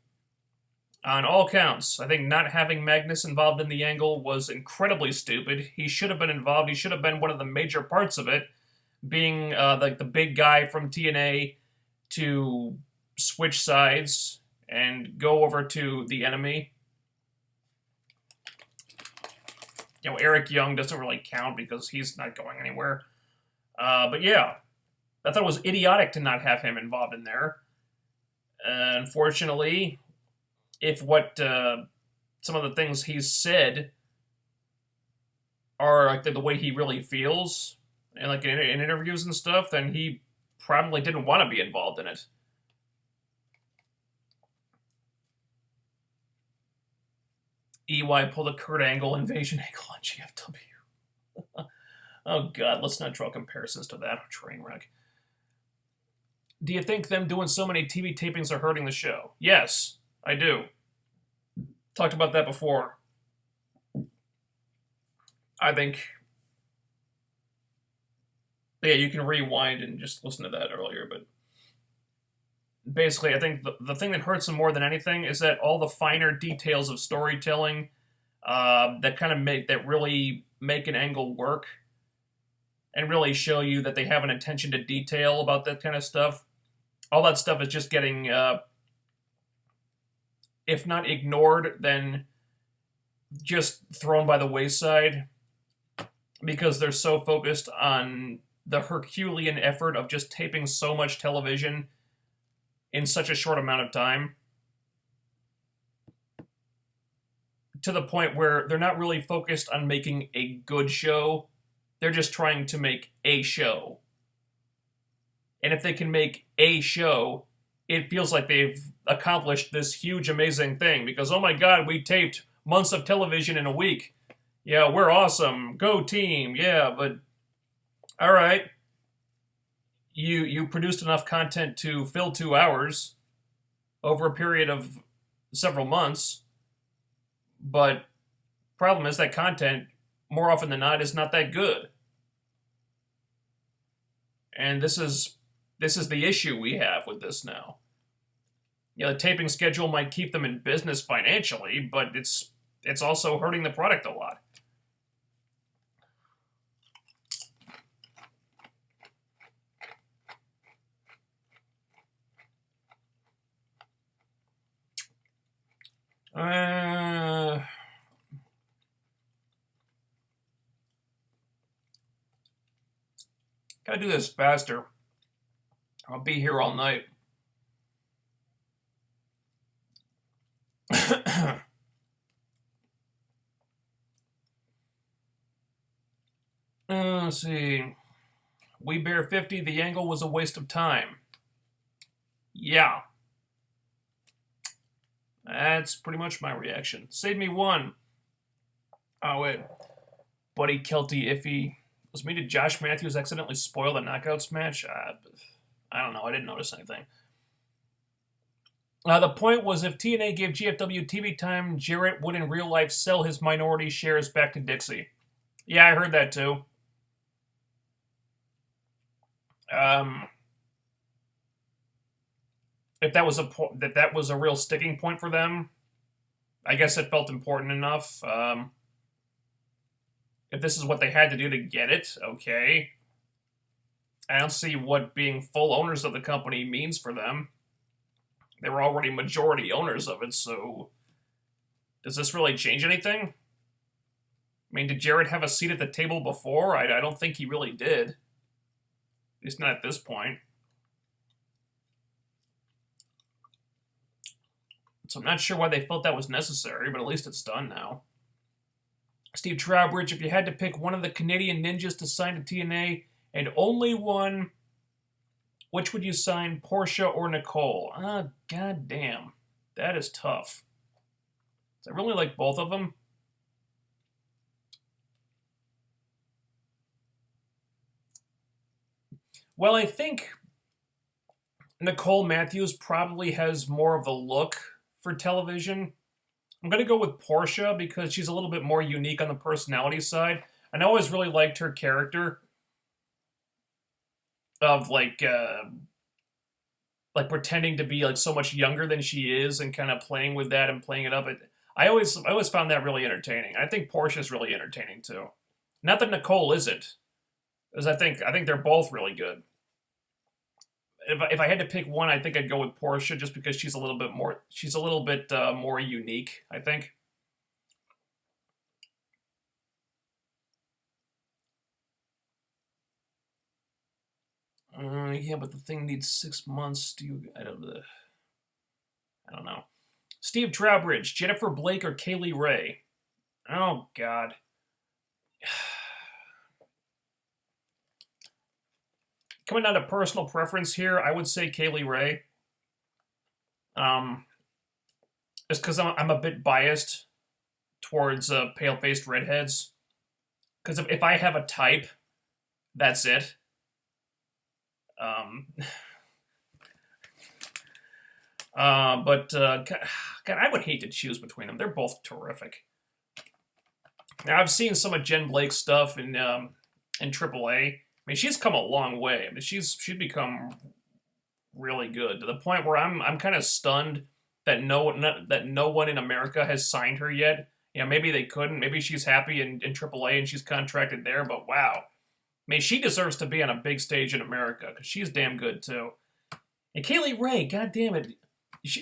On all counts, I think not having Magnus involved in the angle was incredibly stupid. He should have been involved. He should have been one of the major parts of it, being like the big guy from TNA to switch sides and go over to the enemy. You know, Eric Young doesn't really count because he's not going anywhere. But yeah, I thought it was idiotic to not have him involved in there. Unfortunately, if what some of the things he's said are like the way he really feels, and like in interviews and stuff, then he probably didn't want to be involved in it. EY pulled a Kurt Angle invasion angle on GFW. Oh god, let's not draw comparisons to that train wreck. Do you think them doing so many TV tapings are hurting the show? Yes, I do. Talked about that before. I think... Yeah, you can rewind and just listen to that earlier, but... Basically, I think the thing that hurts them more than anything is that all the finer details of storytelling that really make an angle work and really show you that they have an attention to detail about that kind of stuff. All that stuff is just getting, if not ignored, then just thrown by the wayside. because they're so focused on the Herculean effort of just taping so much television in such a short amount of time, to the point where they're not really focused on making a good show. They're just trying to make a show. And if they can make a show, it feels like they've accomplished this huge, amazing thing. Because, oh my god, we taped months of television in a week. Yeah, we're awesome. Go team. Yeah, but alright. You produced enough content to fill 2 hours over a period of several months. But problem is that content, more often than not, is not that good. And this is the issue we have with this now. You know, the taping schedule might keep them in business financially, but it's also hurting the product a lot. Gotta do this faster. I'll be here all night. Let's see. We Bear 50, the angle was a waste of time. Yeah. That's pretty much my reaction. Save me one. Oh, wait. Buddy Kelty iffy. Was me, did Josh Matthews accidentally spoil the Knockouts match? I don't know. I didn't notice anything. The point was, if TNA gave GFW TV time, Jarrett would in real life sell his minority shares back to Dixie. Yeah, I heard that too. If that was a real sticking point for them, I guess it felt important enough. If this is what they had to do to get it, okay. I don't see what being full owners of the company means for them. They were already majority owners of it, so does this really change anything? I mean, did Jarrett have a seat at the table before? I don't think he really did. At least not at this point. So I'm not sure why they felt that was necessary, but at least it's done now. Steve Trowbridge, if you had to pick one of the Canadian ninjas to sign to TNA, and only one, which would you sign, Portia or Nicole? God damn. That is tough. I really like both of them. Well, I think Nicole Matthews probably has more of a look for television. I'm going to go with Portia because she's a little bit more unique on the personality side. And I always really liked her character of like pretending to be like so much younger than she is and kind of playing with that and playing it up. I always found that really entertaining. I think Portia's really entertaining too. Not that Nicole isn't, because I think they're both really good. If I had to pick one, I think I'd go with Portia just because she's a little bit more unique, I think. Yeah, but the thing needs 6 months. I don't know. Steve Trowbridge, Jennifer Blake or Kaylee Ray? Oh God. Coming down to personal preference here, I would say Kaylee Ray. Just because I'm a bit biased towards pale-faced redheads. Because if I have a type, that's it. God, I would hate to choose between them. They're both terrific. Now, I've seen some of Jen Blake's stuff in AAA. I mean, she's come a long way. I mean, she's become really good to the point where I'm kind of stunned that no one in America has signed her yet. You know, maybe they couldn't. Maybe she's happy in AAA and she's contracted there. But wow, I mean, she deserves to be on a big stage in America because she's damn good too. And Kaylee Ray, god damn it,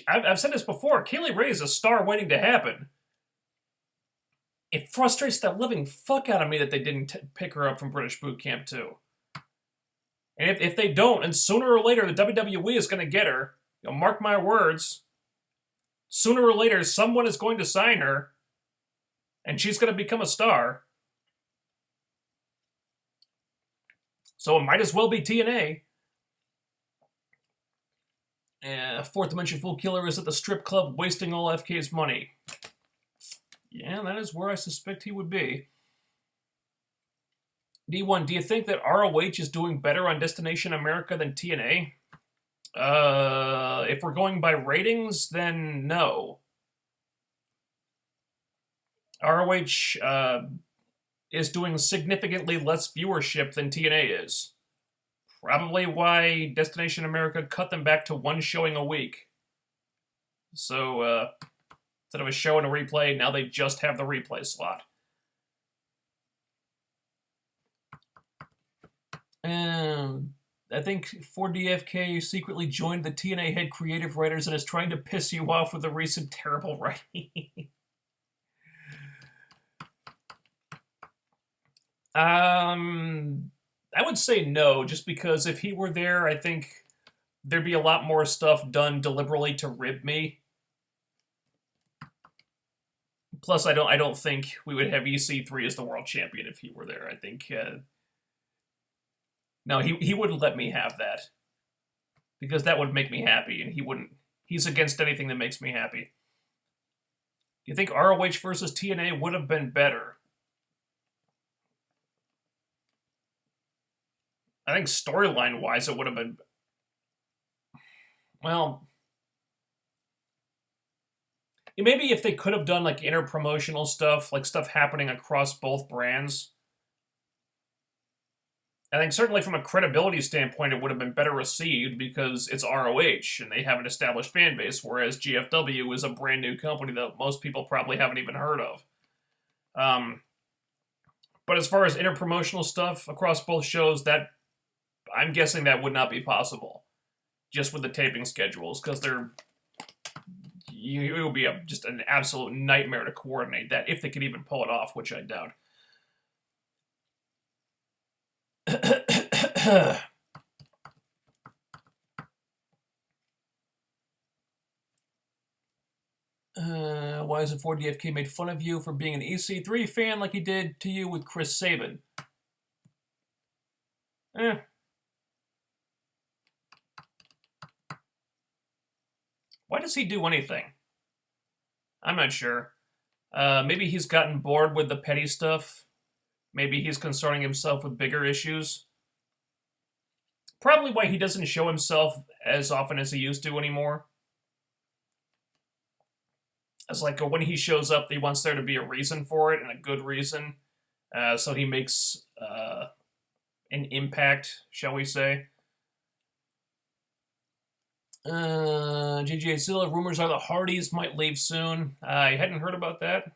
I've said this before. Kaylee Ray is a star waiting to happen. it frustrates the living fuck out of me that they didn't pick her up from British Boot Camp too. And if they don't, and sooner or later the WWE is going to get her, mark my words, sooner or later someone is going to sign her, and she's going to become a star. So it might as well be TNA. Fourth Dimension Fool Killer is at the strip club wasting all FK's money. Yeah, that is where I suspect he would be. D1, do you think that ROH is doing better on Destination America than TNA? If we're going by ratings, then no. ROH is doing significantly less viewership than TNA is. Probably why Destination America cut them back to one showing a week. So, instead of a show and a replay, now they just have the replay slot. I think 4DFK secretly joined the TNA head creative writers and is trying to piss you off with the recent terrible writing. I would say no, just because if he were there, I think there'd be a lot more stuff done deliberately to rib me. Plus, I don't think we would have EC3 as the world champion if he were there. I think no, he wouldn't let me have that, because that would make me happy, and he wouldn't. He's against anything that makes me happy. Do you think ROH versus TNA would have been better? I think storyline-wise it would have been... Well... Maybe if they could have done, like, inter-promotional stuff, like stuff happening across both brands. I think certainly from a credibility standpoint, it would have been better received because it's ROH and they have an established fan base, whereas GFW is a brand new company that most people probably haven't even heard of. But as far as interpromotional stuff across both shows, that I'm guessing that would not be possible, just with the taping schedules, because it would be just an absolute nightmare to coordinate that, if they could even pull it off, which I doubt. Why isn't 4DFK made fun of you for being an EC3 fan like he did to you with Chris Sabin? Why does he do anything? I'm not sure. Maybe he's gotten bored with the petty stuff. Maybe he's concerning himself with bigger issues. Probably why he doesn't show himself as often as he used to anymore. It's like when he shows up, he wants there to be a reason for it, and a good reason. So he makes an impact, shall we say. JJ Zilla, rumors are the Hardys might leave soon. I hadn't heard about that.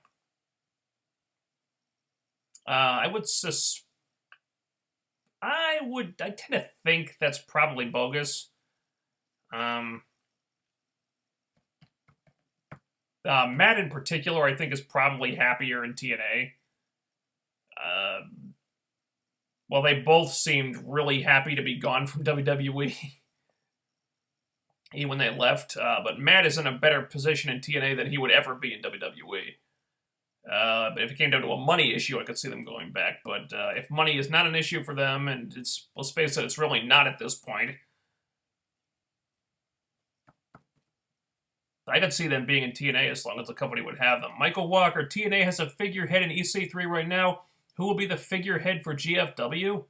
I tend to think that's probably bogus. Matt in particular, I think, is probably happier in TNA. Well, they both seemed really happy to be gone from WWE. When they left, but Matt is in a better position in TNA than he would ever be in WWE. But if it came down to a money issue, I could see them going back. But if money is not an issue for them, and let's face it, it's really not at this point, I could see them being in TNA as long as the company would have them. Michael Walker, TNA has a figurehead in EC3 right now. Who will be the figurehead for GFW?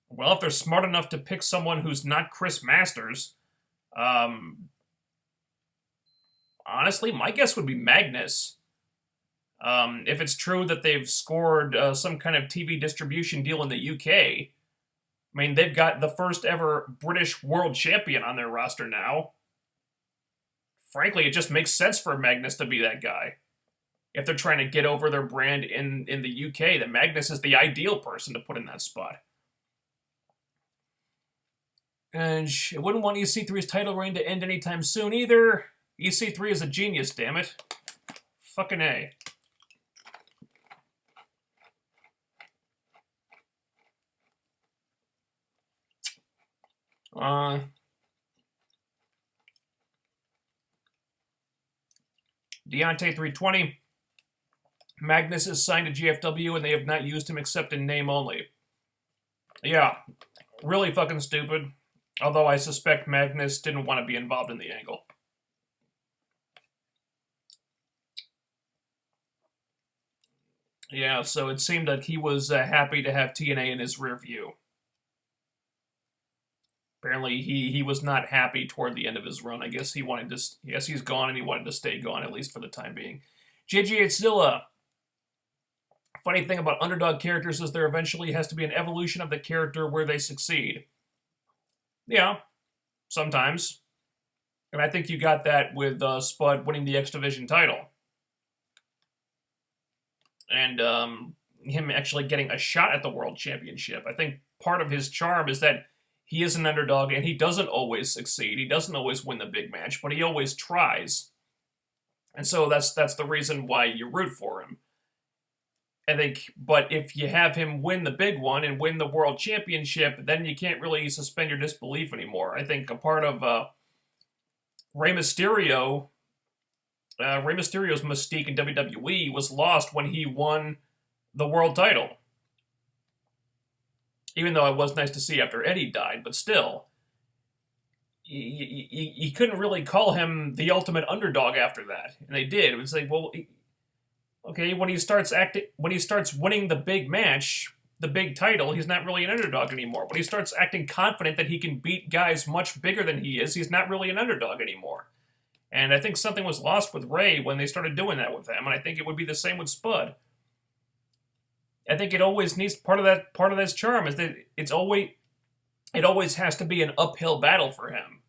Well, if they're smart enough to pick someone who's not Chris Masters, honestly, my guess would be Magnus. If it's true that they've scored some kind of TV distribution deal in the UK, I mean, they've got the first ever British world champion on their roster now. Frankly, it just makes sense for Magnus to be that guy. If they're trying to get over their brand in the UK, then Magnus is the ideal person to put in that spot. And I wouldn't want EC3's title reign to end anytime soon either. EC3 is a genius, damn it. Fucking A. Deontay 320. Magnus is signed to GFW and they have not used him except in name only. Yeah, really fucking stupid. Although I suspect Magnus didn't want to be involved in the angle. Yeah, so it seemed like he was happy to have TNA in his rear view. Apparently, he was not happy toward the end of his run. I guess he wanted to. Yes, he's gone, and he wanted to stay gone at least for the time being. JGH Zilla. Funny thing about underdog characters is there eventually has to be an evolution of the character where they succeed. Yeah, sometimes. And I think you got that with Spud winning the X Division title. And him actually getting a shot at the World Championship. I think part of his charm is that he is an underdog and he doesn't always succeed. He doesn't always win the big match, but he always tries. And so that's the reason why you root for him. I think, but if you have him win the big one and win the World Championship, then you can't really suspend your disbelief anymore. I think a part of Rey Mysterio's mystique in WWE was lost when he won the world title. Even though it was nice to see after Eddie died, but still, you couldn't really call him the ultimate underdog after that, and they did. It was like, well, okay, when he starts winning the big match, the big title, he's not really an underdog anymore. When he starts acting confident that he can beat guys much bigger than he is, he's not really an underdog anymore. And I think something was lost with Ray when they started doing that with him, and I think it would be the same with Spud. I think it always needs part of this charm is that it always has to be an uphill battle for him.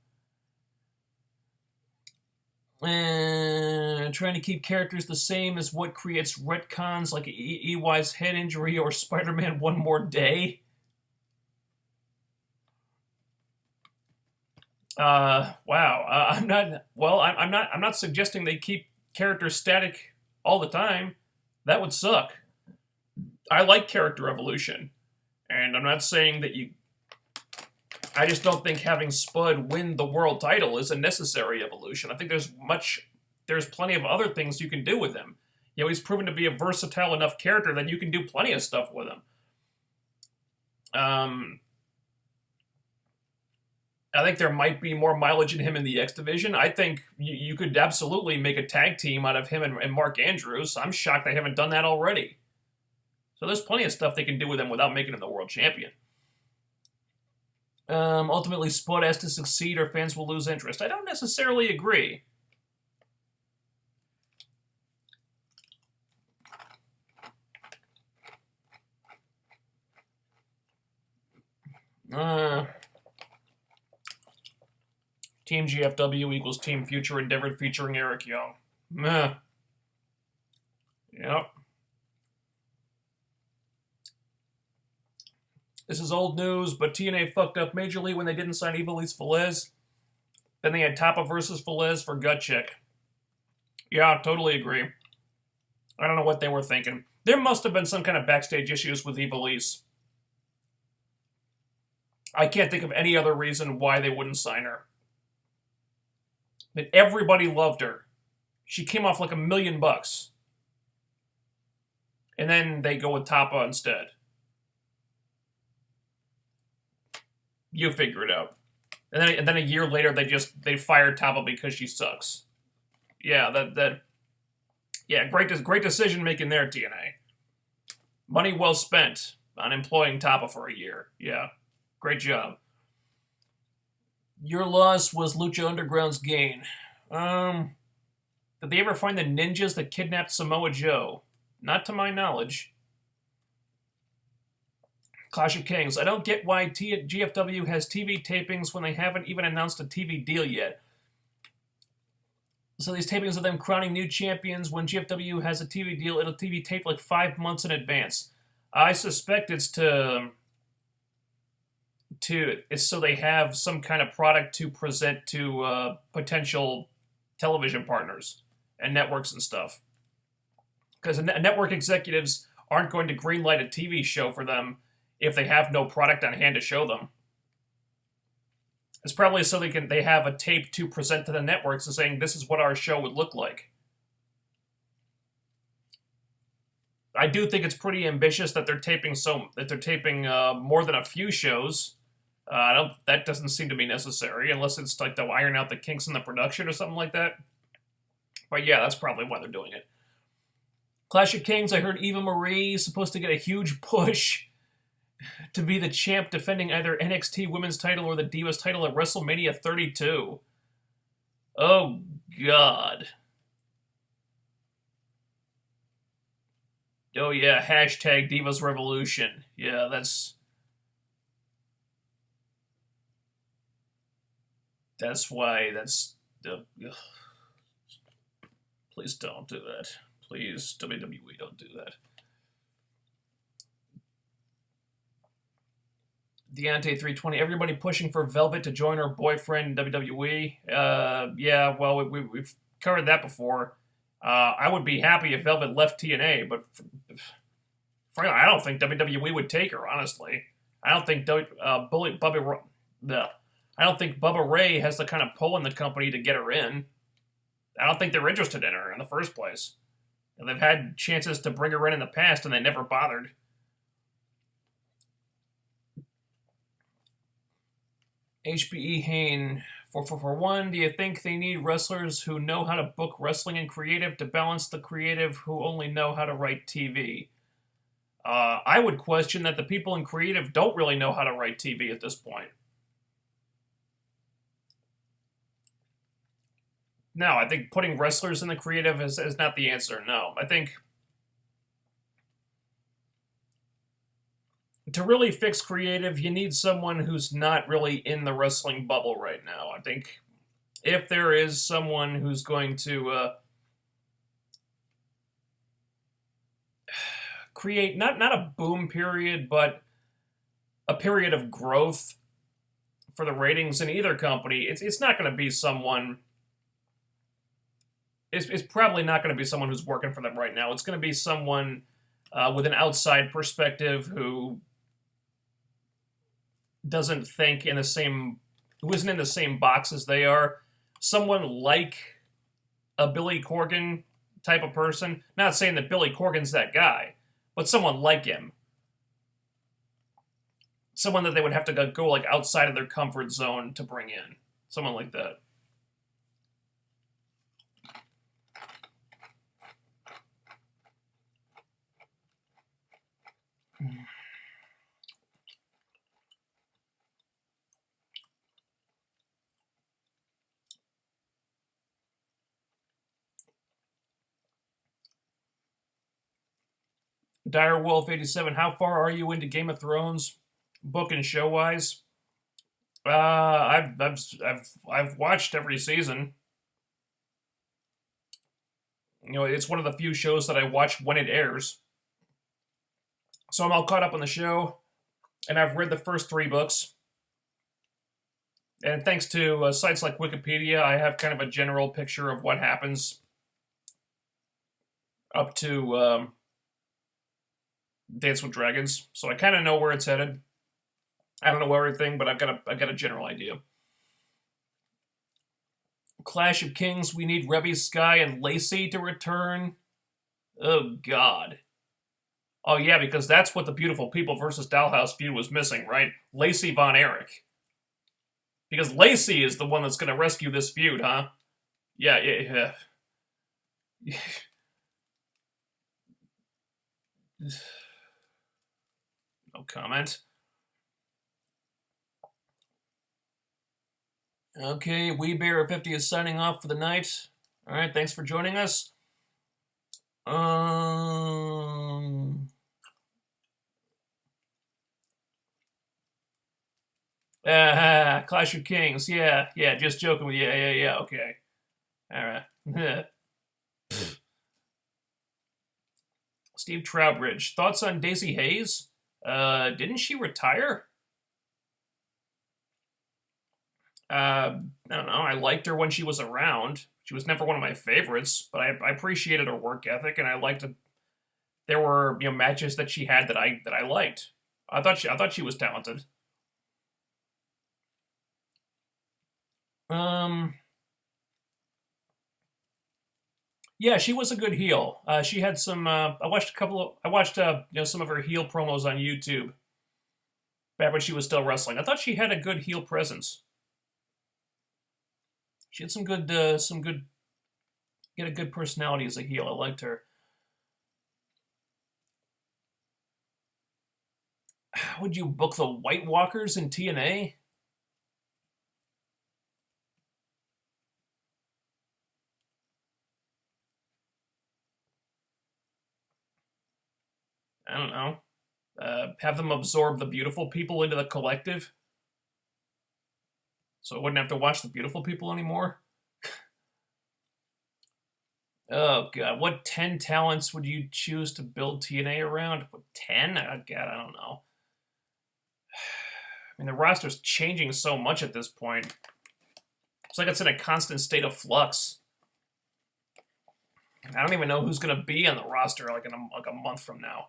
Trying to keep characters the same is what creates retcons like EY's head injury or Spider-Man One More Day. Wow. I'm not suggesting they keep characters static all the time. That would suck. I like character evolution, and I'm not saying that I just don't think having Spud win the world title is a necessary evolution. I think there's plenty of other things you can do with him. You know, he's proven to be a versatile enough character that you can do plenty of stuff with him. I think there might be more mileage in him in the X Division. I think you could absolutely make a tag team out of him and Mark Andrews. I'm shocked they haven't done that already. So there's plenty of stuff they can do with him without making him the world champion. Ultimately, Spud has to succeed or fans will lose interest. I don't necessarily agree. Team GFW equals Team Future Endeavor featuring Eric Young. Meh. Yep. This is old news, but TNA fucked up majorly when they didn't sign Ivelisse Velez. Then they had Tapa versus Velez for gut check. Yeah, totally agree. I don't know what they were thinking. There must have been some kind of backstage issues with Ivelisse. I can't think of any other reason why they wouldn't sign her. That everybody loved her. She came off like $1 million. And then they go with Tapa instead. You figure it out. And then a year later, they fired Tapa because she sucks. Yeah, great decision making there, TNA. Money well spent on employing Tapa for a year. Yeah, great job. Your loss was Lucha Underground's gain. Did they ever find the ninjas that kidnapped Samoa Joe? Not to my knowledge. Clash of Kings. I don't get why GFW has TV tapings when they haven't even announced a TV deal yet. So these tapings of them crowning new champions, when GFW has a TV deal, it'll TV tape like 5 months in advance. I suspect it's to is so they have some kind of product to present to potential television partners and networks and stuff. Because network executives aren't going to greenlight a TV show for them if they have no product on hand to show them. It's probably so they have a tape to present to the networks and saying this is what our show would look like. I do think it's pretty ambitious that they're taping more than a few shows. That doesn't seem to be necessary unless it's like they'll iron out the kinks in the production or something like that. But yeah, that's probably why they're doing it. Clash of Kings, I heard Eva Marie is supposed to get a huge push to be the champ defending either NXT Women's title or the Divas title at WrestleMania 32. Oh, God. Oh, yeah, hashtag Divas Revolution. Yeah, that's why please don't do that. Please, WWE, don't do that. Deontay 320, everybody pushing for Velvet to join her boyfriend in WWE. Yeah, well, we've covered that before. I would be happy if Velvet left TNA, but frankly, I don't think WWE would take her, honestly. I don't think I don't think Bubba Ray has the kind of pull in the company to get her in. I don't think they're interested in her in the first place. And they've had chances to bring her in the past, and they never bothered. HBE Hain, 4441, do you think they need wrestlers who know how to book wrestling and creative to balance the creative who only know how to write TV? I would question that the people in creative don't really know how to write TV at this point. No, I think putting wrestlers in the creative is not the answer, no. I think to really fix creative, you need someone who's not really in the wrestling bubble right now. I think if there is someone who's going to create not a boom period, but a period of growth for the ratings in either company, it's not going to be someone. It's probably not going to be someone who's working for them right now. It's going to be someone with an outside perspective who doesn't think who isn't in the same box as they are. Someone like a Billy Corgan type of person. Not saying that Billy Corgan's that guy, but someone like him. Someone that they would have to go like outside of their comfort zone to bring in. Someone like that. Direwolf87, how far are you into Game of Thrones, book and show wise? I've watched every season. You know, it's one of the few shows that I watch when it airs. So I'm all caught up on the show, and I've read the first 3 books. And thanks to sites like Wikipedia, I have kind of a general picture of what happens up to Dance with Dragons, so I kind of know where it's headed. I don't know everything, but I've got a general idea. Clash of Kings, we need Rebby Sky and Lacey to return. Oh, God. Oh, yeah, because that's what the Beautiful People versus Dollhouse feud was missing, right? Lacey Von Erich. Because Lacey is the one that's going to rescue this feud, huh? Yeah. No comment. Okay, WeBear50 is signing off for the night. Alright, thanks for joining us. Clash of Kings, yeah, just joking with you, yeah, okay. Alright. Steve Trowbridge, thoughts on Daisy Hayes? Didn't she retire? I don't know. I liked her when she was around. She was never one of my favorites, but I appreciated her work ethic, and I liked it. There were matches that she had that I liked. I thought she was talented. Um, yeah, she was a good heel. She had some. I watched some of her heel promos on YouTube back when she was still wrestling. I thought she had a good heel presence. She had get a good personality as a heel. I liked her. Would you book the White Walkers in TNA? I don't know. Have them absorb the beautiful people into the collective, so I wouldn't have to watch the beautiful people anymore. Oh god, what 10 talents would you choose to build TNA around? What 10? Oh, god, I don't know. I mean, the roster's changing so much at this point. It's like it's in a constant state of flux. I don't even know who's going to be on the roster like a month from now.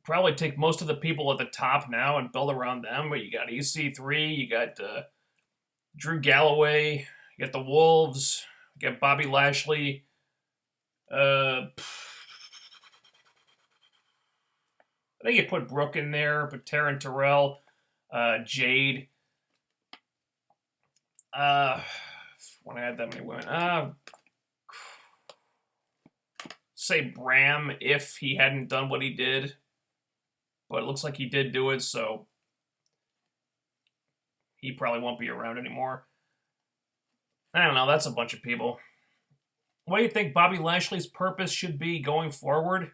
Probably take most of the people at the top now and build around them. But you got EC3, you got Drew Galloway, you got the Wolves, you got Bobby Lashley. I think you put Brooke in there, but Taryn Terrell, Jade. When I had that many women, say Bram if he hadn't done what he did, but it looks like he did do it, so he probably won't be around anymore. I don't know. That's a bunch of people. What do you think Bobby Lashley's purpose should be going forward?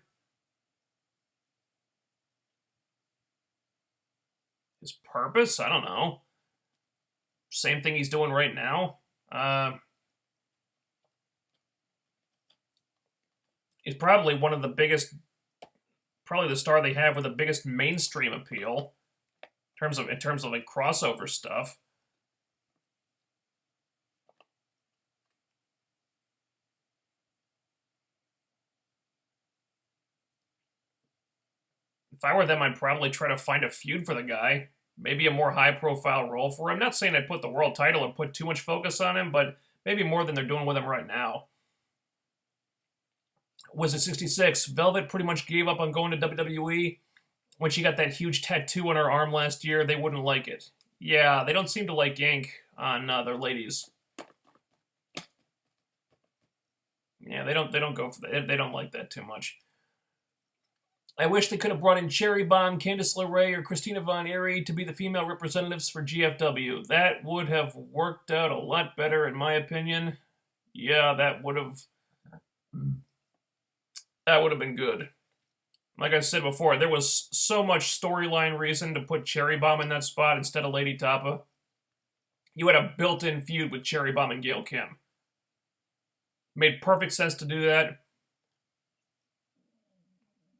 His purpose? I don't know. Same thing he's doing right now. He's probably one of the biggest, probably the star they have with the biggest mainstream appeal in terms of like crossover stuff. If I were them, I'd probably try to find a feud for the guy. Maybe a more high-profile role for him. Not saying I'd put the world title and put too much focus on him, but maybe more than they're doing with him right now. Was it 66? Velvet pretty much gave up on going to WWE. When she got that huge tattoo on her arm last year, they wouldn't like it. Yeah, they don't seem to like ink on their ladies. Yeah, they don't go for that. They don't like that too much. I wish they could have brought in Cherry Bomb, Candice LeRae, or Christina Von Eerie to be the female representatives for GFW. That would have worked out a lot better, in my opinion. Yeah, that would have been good. Like I said before, there was so much storyline reason to put Cherry Bomb in that spot instead of Lady Tapa. You had a built-in feud with Cherry Bomb and Gail Kim. Made perfect sense to do that.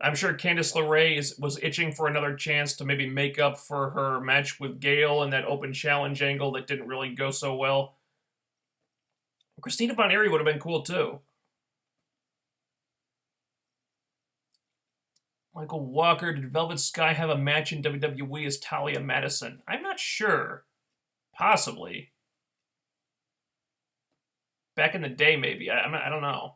I'm sure Candice LeRae was itching for another chance to maybe make up for her match with Gail and that open challenge angle that didn't really go so well. Christina Von Eerie would have been cool too. Michael Walker, did Velvet Sky have a match in WWE as Talia Madison? I'm not sure. Possibly. Back in the day, maybe. I don't know.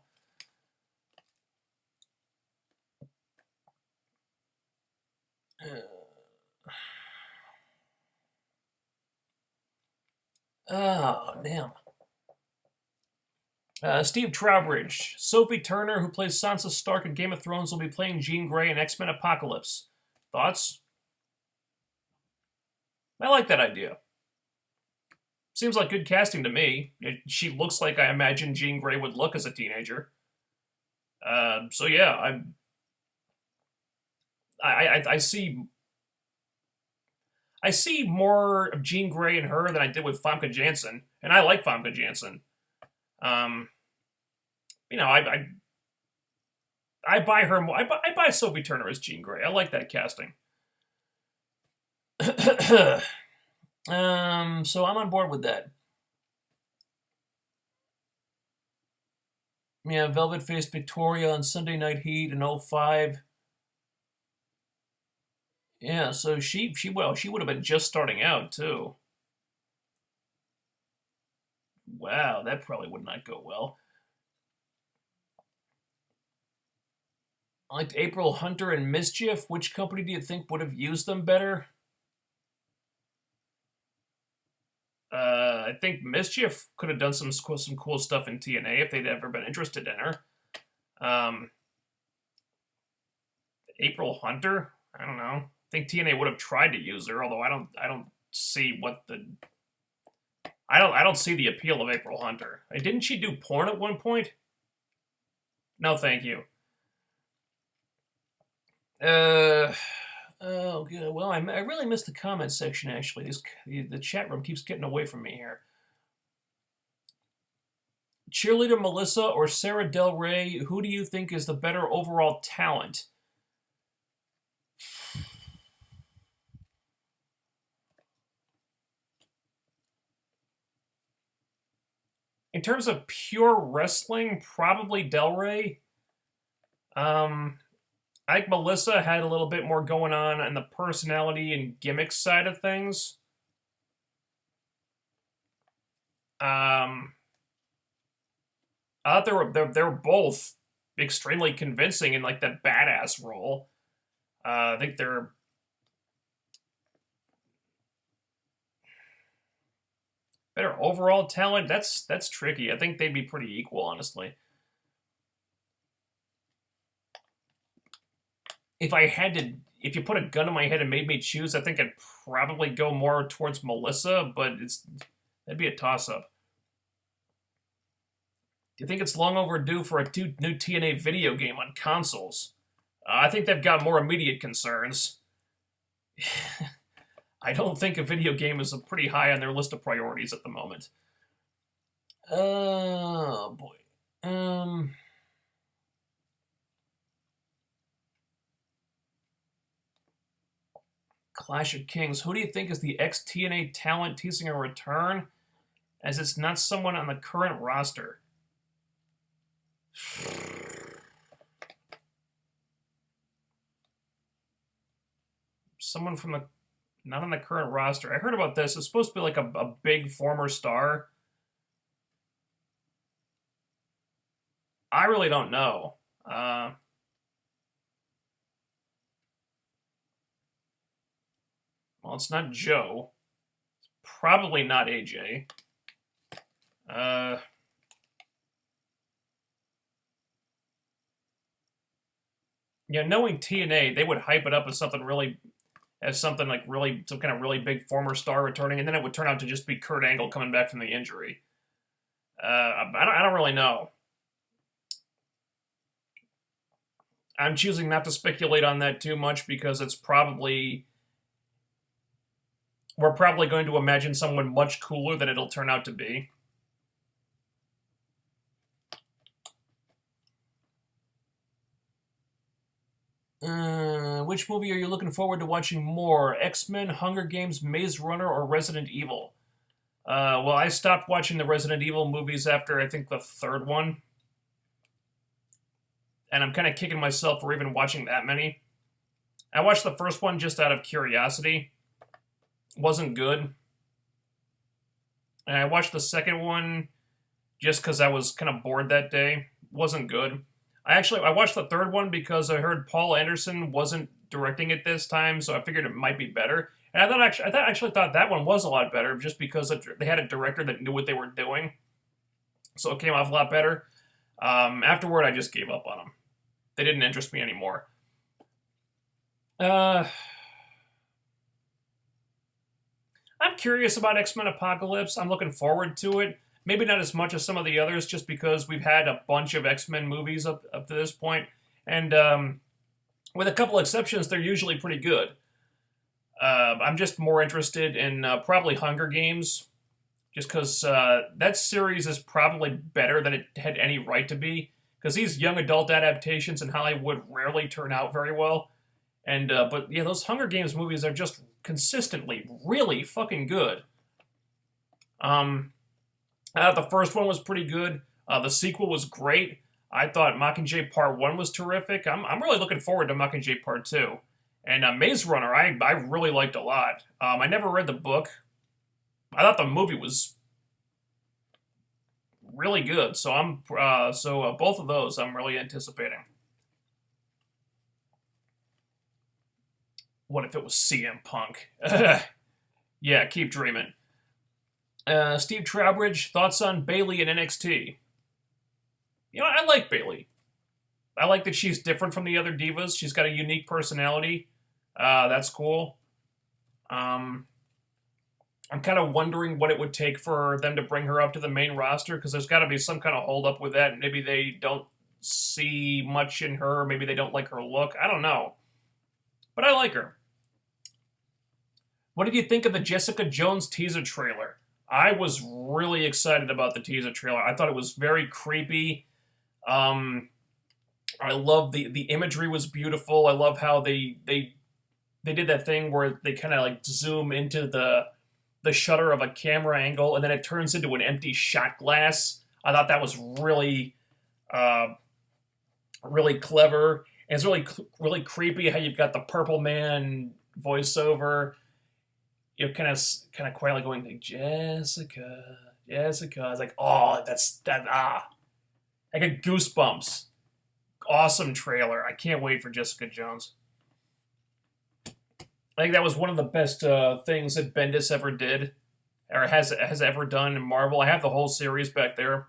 Oh, damn. Steve Trowbridge. Sophie Turner, who plays Sansa Stark in Game of Thrones, will be playing Jean Grey in X-Men Apocalypse. Thoughts? I like that idea. Seems like good casting to me. She looks like I imagine Jean Grey would look as a teenager. So yeah, I see more of Jean Grey in her than I did with Famke Janssen, and I like Famke Janssen. You know, I buy her. I buy Sophie Turner as Jean Grey. I like that casting. So I'm on board with that. Yeah, Velvet faced Victoria on Sunday Night Heat in '05. Yeah, so she would have been just starting out too. Wow, that probably would not go well. I liked April Hunter and Mischief. Which company do you think would have used them better? I think Mischief could have done some cool stuff in TNA if they'd ever been interested in her. Um, April Hunter, I don't know. I think TNA would have tried to use her, although I don't see what the I don't see the appeal of April Hunter. Didn't she do porn at one point? No, thank you. Oh, good. Well, I really missed the comment section, actually. The chat room keeps getting away from me here. Cheerleader Melissa or Sarah Del Rey, who do you think is the better overall talent? In terms of pure wrestling, probably Del Rey. I think Melissa had a little bit more going on the personality and gimmick side of things. I thought they were both extremely convincing in like that badass role. I think they're better overall talent. That's tricky. I think they'd be pretty equal, honestly. If you put a gun in my head and made me choose, I think I'd probably go more towards Melissa, but that'd be a toss-up. Do you think it's long overdue for a new TNA video game on consoles? I think they've got more immediate concerns. I don't think a video game is pretty high on their list of priorities at the moment. Oh, boy. Clash of Kings. Who do you think is the ex-TNA talent teasing a return, as it's not someone on the current roster? Someone from the not on the current roster. I heard about this. It's supposed to be like a big former star. I really don't know. Well, it's not Joe. It's probably not AJ. Yeah, knowing TNA, they would hype it up as something like really some kind of really big former star returning, and then it would turn out to just be Kurt Angle coming back from the injury. I don't really know. I'm choosing not to speculate on that too much because we're probably going to imagine someone much cooler than it'll turn out to be. Which movie are you looking forward to watching more? X-Men, Hunger Games, Maze Runner, or Resident Evil? Well, I stopped watching the Resident Evil movies after, I think, the third one. And I'm kind of kicking myself for even watching that many. I watched the first one just out of curiosity. Wasn't good. And I watched the second one just because I was kind of bored that day. Wasn't good. I watched the third one because I heard Paul Anderson wasn't directing it this time, so I figured it might be better. And I thought that one was a lot better just because they had a director that knew what they were doing, so it came off a lot better. Afterward, I just gave up on them. They didn't interest me anymore. I'm curious about X-Men Apocalypse. I'm looking forward to it. Maybe not as much as some of the others, just because we've had a bunch of X-Men movies up to this point. And with a couple exceptions, they're usually pretty good. I'm just more interested in probably Hunger Games, just because that series is probably better than it had any right to be, because these young adult adaptations in Hollywood rarely turn out very well. And but yeah, those Hunger Games movies are just consistently really fucking good. I thought the first one was pretty good. The sequel was great. I thought Mockingjay Part 1 was terrific. I'm really looking forward to Mockingjay Part 2. And Maze Runner, I really liked a lot. I never read the book. I thought the movie was really good. So both of those I'm really anticipating. What if it was CM Punk? Yeah, keep dreaming. Steve Trowbridge, thoughts on Bayley in NXT? You know, I like Bayley. I like that she's different from the other divas. She's got a unique personality. That's cool. I'm kind of wondering what it would take for them to bring her up to the main roster, because there's got to be some kind of hold up with that. Maybe they don't see much in her. Maybe they don't like her look. I don't know. But I like her. What did you think of the Jessica Jones teaser trailer? I was really excited about the teaser trailer. I thought it was very creepy. I love the imagery was beautiful. I love how they did that thing where they kind of like zoom into the shutter of a camera angle, and then it turns into an empty shot glass. I thought that was really really clever. And it's really creepy how you've got the Purple Man voiceover. You're kind of quietly going like, Jessica. I was like, oh, I get goosebumps. Awesome trailer. I can't wait for Jessica Jones. I think that was one of the best things that Bendis ever did, or has ever done in Marvel. I have the whole series back there,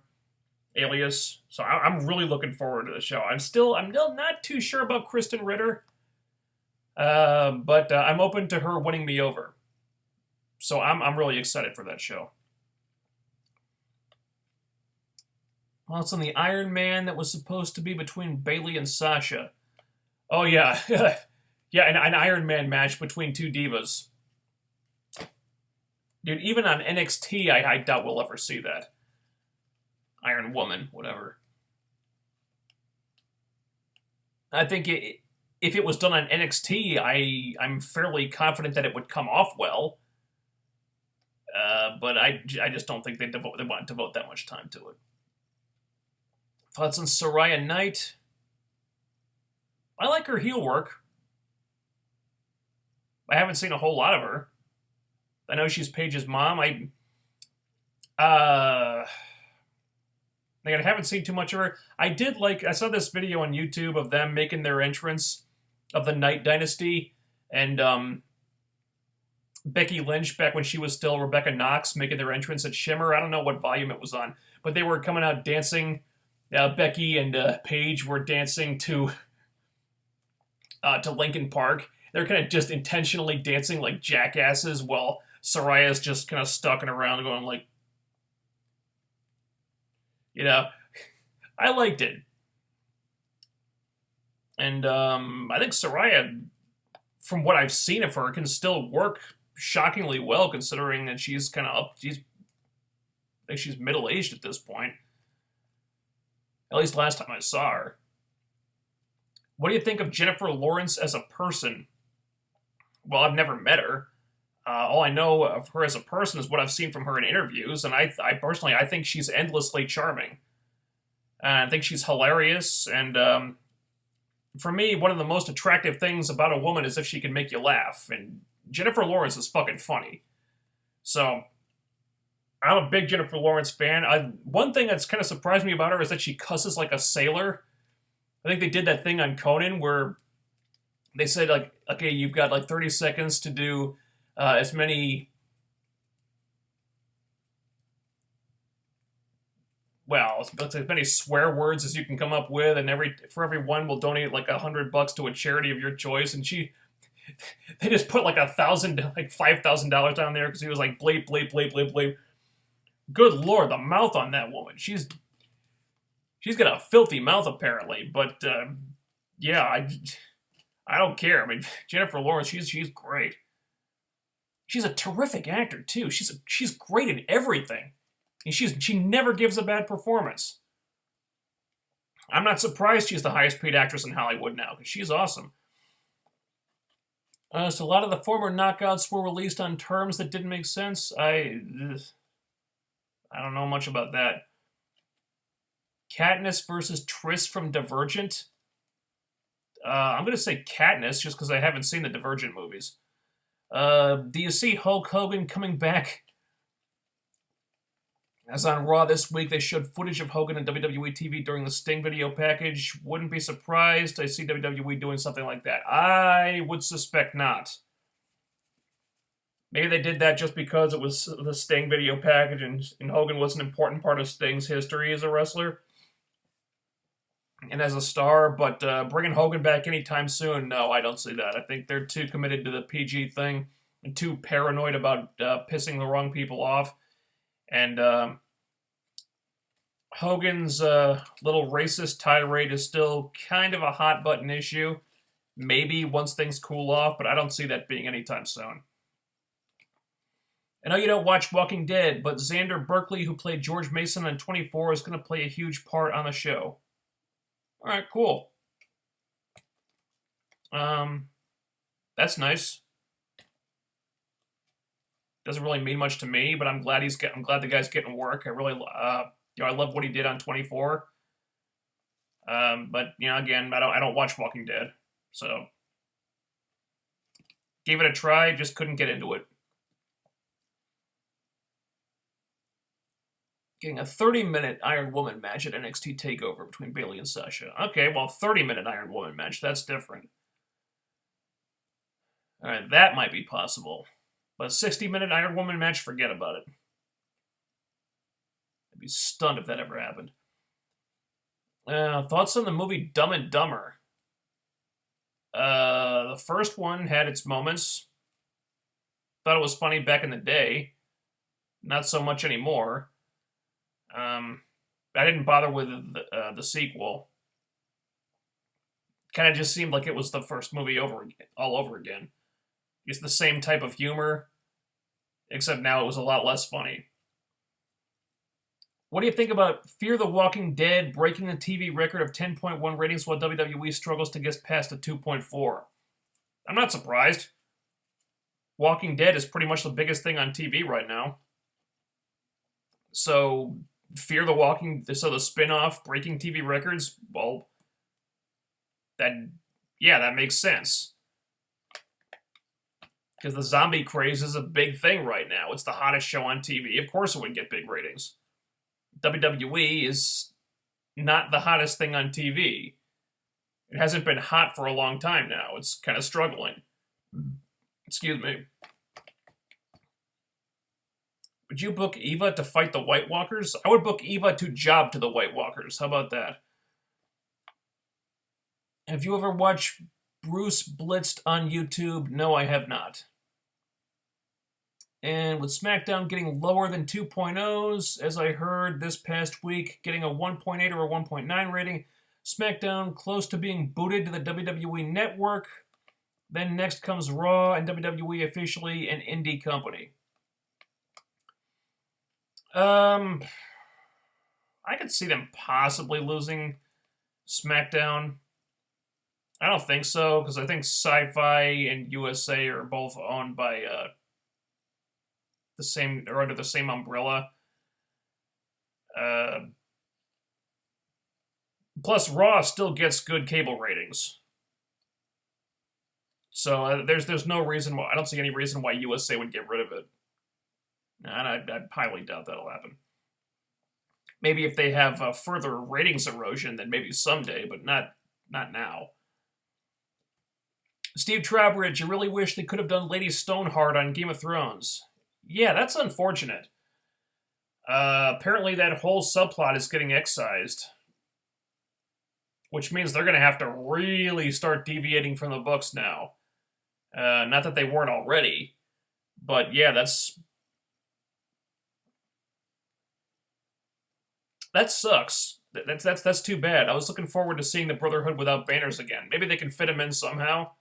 Alias. So I'm really looking forward to the show. I'm still not too sure about Kristen Ritter, but I'm open to her winning me over. So I'm really excited for that show. Well, it's on the Iron Man that was supposed to be between Bayley and Sasha. Oh yeah, yeah, an Iron Man match between two divas. Dude, even on NXT, I doubt we'll ever see that. Iron Woman, whatever. I think if it was done on NXT, I'm fairly confident that it would come off well. But I just don't think they want to devote that much time to it. Thoughts on Saraya Knight? I like her heel work. I haven't seen a whole lot of her. I know she's Paige's mom. I haven't seen too much of her. I saw this video on YouTube of them making their entrance of the Knight Dynasty, and Becky Lynch, back when she was still Rebecca Knox, making their entrance at Shimmer. I don't know what volume it was on, but they were coming out dancing. Becky and Paige were dancing to Linkin Park. They're kind of just intentionally dancing like jackasses, while Saraya's just kind of stalking around going like, you know, I liked it. And I think Saraya, from what I've seen of her, can still work shockingly well, considering that she's kind of up. I think she's middle-aged at this point. At least last time I saw her. What do you think of Jennifer Lawrence as a person? Well, I've never met her. All I know of her as a person is what I've seen from her in interviews, and I personally think she's endlessly charming. I think she's hilarious, and for me, one of the most attractive things about a woman is if she can make you laugh, and Jennifer Lawrence is fucking funny. So, I'm a big Jennifer Lawrence fan. One thing that's kind of surprised me about her is that she cusses like a sailor. I think they did that thing on Conan where they said, like, okay, you've got like 30 seconds to do as many, well, as many swear words as you can come up with, and for every one we'll donate like $100 to a charity of your choice. And they just put like $5,000 down there because he was like bleep, bleep, bleep, bleep, bleep. Good Lord, the mouth on that woman. She's got a filthy mouth apparently, but yeah, I don't care. I mean, Jennifer Lawrence, she's great. She's a terrific actor too. She's great in everything, and she never gives a bad performance. I'm not surprised she's the highest paid actress in Hollywood now, because she's awesome. So a lot of the former knockouts were released on terms that didn't make sense. I don't know much about that. Katniss versus Triss from Divergent. I'm going to say Katniss just because I haven't seen the Divergent movies. Do you see Hulk Hogan coming back? As on Raw this week, they showed footage of Hogan on WWE TV during the Sting video package. Wouldn't be surprised I see WWE doing something like that. I would suspect not. Maybe they did that just because it was the Sting video package and Hogan was an important part of Sting's history as a wrestler and as a star, but bringing Hogan back anytime soon, no, I don't see that. I think they're too committed to the PG thing and too paranoid about pissing the wrong people off. And Hogan's little racist tirade is still kind of a hot button issue. Maybe once things cool off, but I don't see that being anytime soon. I know you don't watch Walking Dead, but Xander Berkeley, who played George Mason on 24, is going to play a huge part on the show. All right, cool. That's nice. Doesn't really mean much to me, but I'm glad the guy's getting work. I really, I love what he did on 24. But again, I don't watch Walking Dead, so gave it a try, just couldn't get into it. Getting a 30-minute Iron Woman match at NXT TakeOver between Bayley and Sasha. Okay, well, 30-minute Iron Woman match, that's different. All right, that might be possible. But a 60-minute Iron Woman match, forget about it. I'd be stunned if that ever happened. Thoughts on the movie Dumb and Dumber? The first one had its moments. Thought it was funny back in the day. Not so much anymore. I didn't bother with the sequel. Kind of just seemed like it was the first movie all over again. It's the same type of humor, except now it was a lot less funny. What do you think about Fear the Walking Dead breaking the TV record of 10.1 ratings while WWE struggles to get past a 2.4? I'm not surprised. Walking Dead is pretty much the biggest thing on TV right now. So, the spin-off breaking TV records, well, that makes sense. Because the zombie craze is a big thing right now. It's the hottest show on TV. Of course it would get big ratings. WWE is not the hottest thing on TV. It hasn't been hot for a long time now. It's kind of struggling. Excuse me. Would you book Eva to fight the White Walkers? I would book Eva to job to the White Walkers. How about that? Have you ever watched Bruce Blitzed on YouTube? No, I have not. And with SmackDown getting lower than 2.0s, as I heard this past week, getting a 1.8 or a 1.9 rating, SmackDown close to being booted to the WWE Network. Then next comes Raw and WWE officially an indie company. I could see them possibly losing SmackDown. I don't think so, because I think Sci-Fi and USA are both owned by under the same umbrella. Plus, Raw still gets good cable ratings. So there's no reason why I don't see any reason why USA would get rid of it. And I highly doubt that'll happen. Maybe if they have further ratings erosion, then maybe someday, but not now. Steve Trowbridge, I really wish they could have done Lady Stoneheart on Game of Thrones. Yeah, that's unfortunate. Apparently that whole subplot is getting excised. Which means they're going to have to really start deviating from the books now. Not that they weren't already. But yeah, that sucks. That's too bad. I was looking forward to seeing the Brotherhood without banners again. Maybe they can fit them in somehow.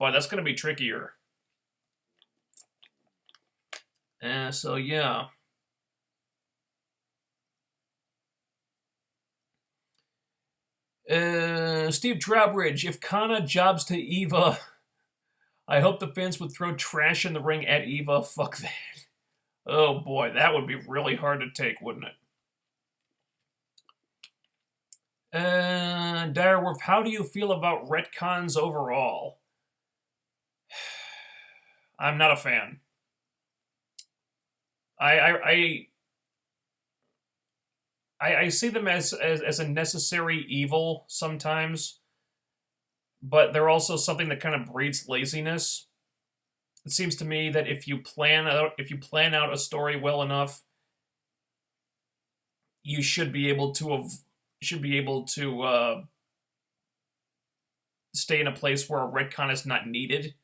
But that's going to be trickier. So, yeah. Steve Trowbridge, if Kana jobs to Eva I hope the fans would throw trash in the ring at Eva. Fuck that. Oh boy, that would be really hard to take, wouldn't it? Direwolf, how do you feel about retcons overall? I'm not a fan. I see them as a necessary evil sometimes, but they're also something that kind of breeds laziness. It seems to me that if you plan out a story well enough, you should be able to stay in a place where a retcon is not needed.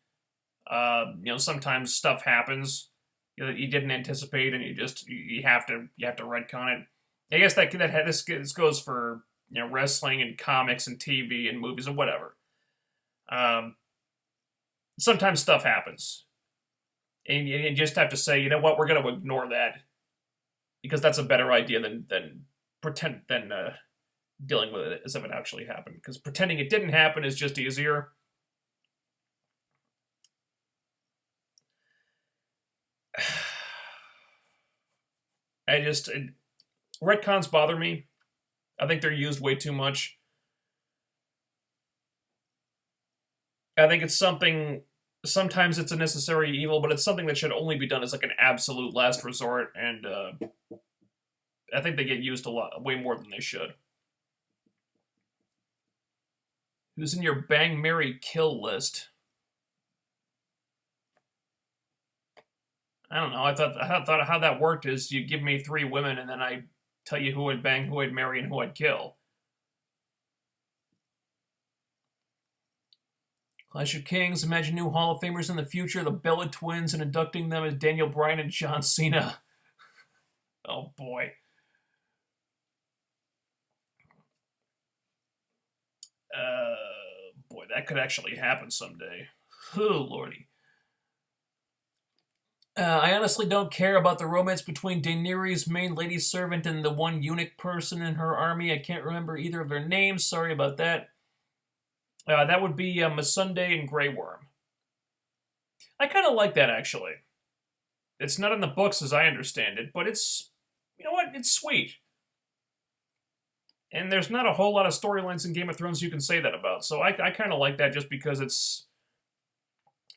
Sometimes stuff happens that you didn't anticipate, and you have to retcon it. I guess this goes for wrestling and comics and TV and movies and whatever. Sometimes stuff happens, and you just have to say, you know what, we're going to ignore that because that's a better idea than dealing with it as if it actually happened. Because pretending it didn't happen is just easier. Retcons bother me. I think they're used way too much. I think it's sometimes it's a necessary evil, but it's something that should only be done as like an absolute last resort, and I think they get used way more than they should. Who's in your bang, marry, kill list? I don't know. I thought how that worked is you give me 3 women, and then I tell you who I'd bang, who I'd marry, and who I'd kill. Clash of Kings, imagine new Hall of Famers in the future, the Bella Twins, and inducting them as Daniel Bryan and John Cena. Oh boy. Boy, that could actually happen someday. Oh, lordy. I honestly don't care about the romance between Daenerys' main lady servant and the one eunuch person in her army. I can't remember either of their names. Sorry about that. That would be Missandei and Grey Worm. I kind of like that, actually. It's not in the books as I understand it, but it's, you know what, it's sweet. And there's not a whole lot of storylines in Game of Thrones you can say that about. So I kind of like that just because it's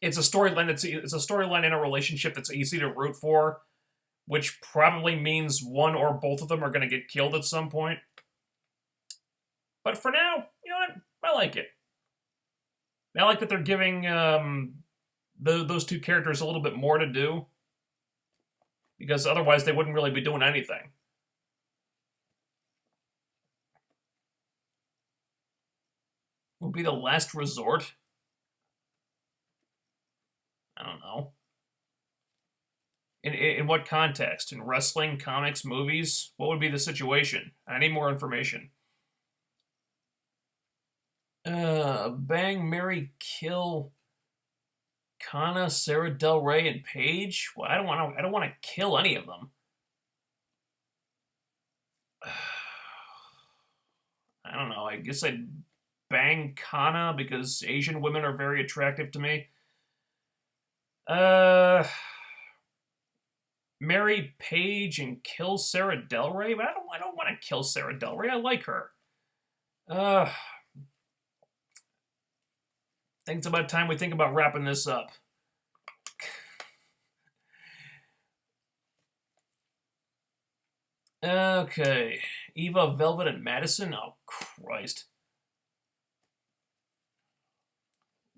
a storyline in a relationship that's easy to root for, which probably means one or both of them are going to get killed at some point. But for now, you know what? I like it. I like that they're giving those 2 characters a little bit more to do, because otherwise they wouldn't really be doing anything. Will be the last resort? I don't know. In what context? In wrestling, comics, movies? What would be the situation? I need more information. Bang, marry, kill Kana, Sarah Del Rey, and Paige? Well, I don't want to kill any of them. I don't know. I guess I'd bang Kana because Asian women are very attractive to me. Marry Paige and kill Sarah Del Rey, but I don't want to kill Sarah Del Rey. I like her. I think it's about time we think about wrapping this up. Okay. Eva, Velvet, and Madison? Oh, Christ.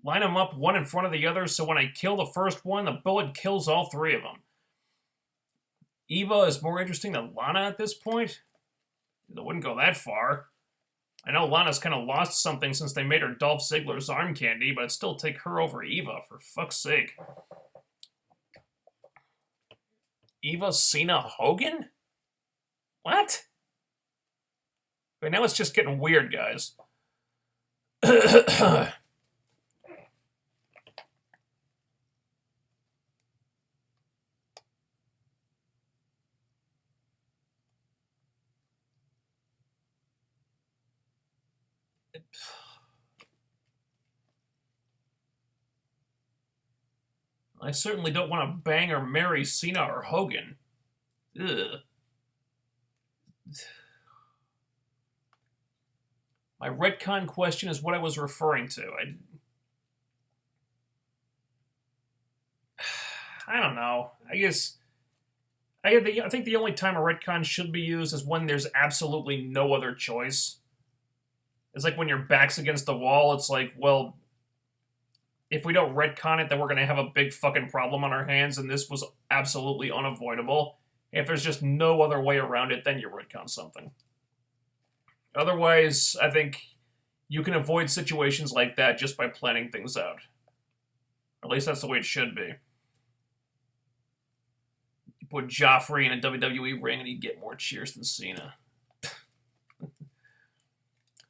Line them up one in front of the other so when I kill the first one, the bullet kills all 3 of them. Eva is more interesting than Lana at this point? I wouldn't go that far. I know Lana's kind of lost something since they made her Dolph Ziggler's arm candy, but I'd still take her over Eva, for fuck's sake. Eva, Cena, Hogan? What? But now it's just getting weird, guys. I certainly don't want to bang or marry Cena or Hogan. Ugh. My retcon question is what I was referring to. I don't know. I think the only time a retcon should be used is when there's absolutely no other choice. It's like when your back's against the wall, it's like, well, if we don't retcon it, then we're going to have a big fucking problem on our hands, and this was absolutely unavoidable. If there's just no other way around it, then you retcon something. Otherwise, I think you can avoid situations like that just by planning things out. Or at least that's the way it should be. You put Joffrey in a WWE ring and he'd get more cheers than Cena.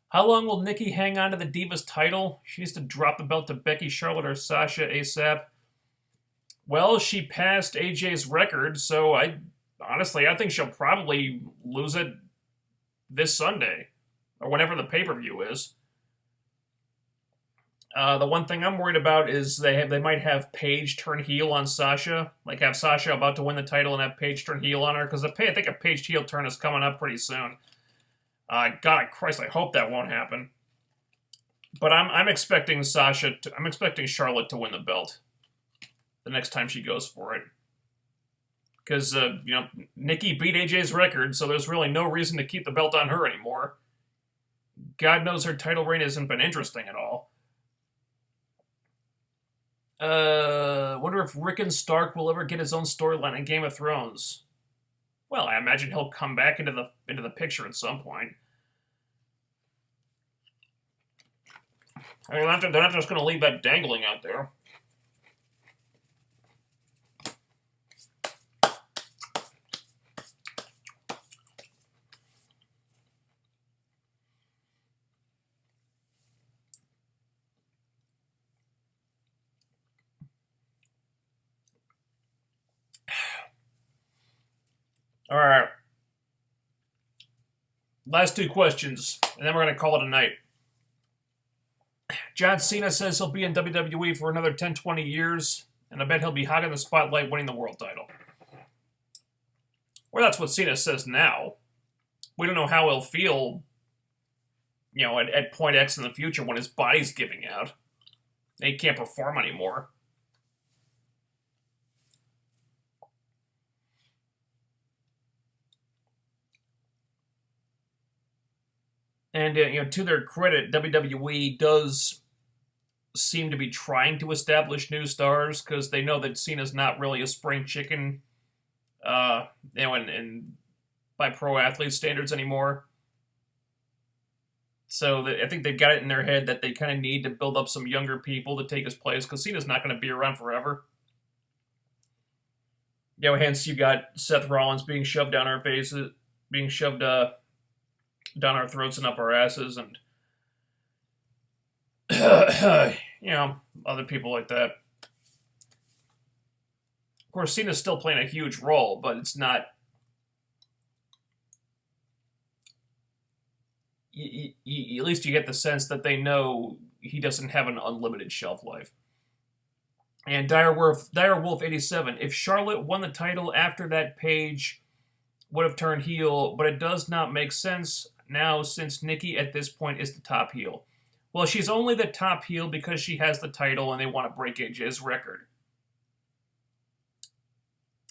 How long will Nikki hang on to the Divas title? She needs to drop the belt to Becky, Charlotte, or Sasha ASAP. Well, she passed AJ's record, so I think she'll probably lose it this Sunday, or whenever the pay-per-view is. The one thing I'm worried about is they might have Paige turn heel on Sasha, like have Sasha about to win the title and have Paige turn heel on her, because I think a Paige heel turn is coming up pretty soon. God, Christ, I hope that won't happen. But I'm expecting I'm expecting Charlotte to win the belt the next time she goes for it. Because, Nikki beat AJ's record, so there's really no reason to keep the belt on her anymore. God knows her title reign hasn't been interesting at all. Wonder if Rickon Stark will ever get his own storyline in Game of Thrones. Well, I imagine he'll come back into the picture at some point. I mean, they're not just going to leave that dangling out there. All right. Last two questions, and then we're going to call it a night. John Cena says he'll be in WWE for another 10, 20 years, and I bet he'll be hogging the spotlight winning the world title. Well, that's what Cena says now. We don't know how he'll feel, at point X in the future when his body's giving out. He can't perform anymore. And, to their credit, WWE does seem to be trying to establish new stars because they know that Cena's not really a spring chicken, and by pro athlete standards anymore. So I think they've got it in their head that they kind of need to build up some younger people to take his place because Cena's not going to be around forever. Hence you got Seth Rollins being shoved down our faces, being shoved down our throats and up our asses, and other people like that. Of course, Cena's still playing a huge role, but it's not. At least you get the sense that they know he doesn't have an unlimited shelf life. And Direwolf 87. If Charlotte won the title after that, Paige would have turned heel, but it does not make sense now since Nikki at this point is the top heel. Well, she's only the top heel because she has the title and they want to break AJ's record.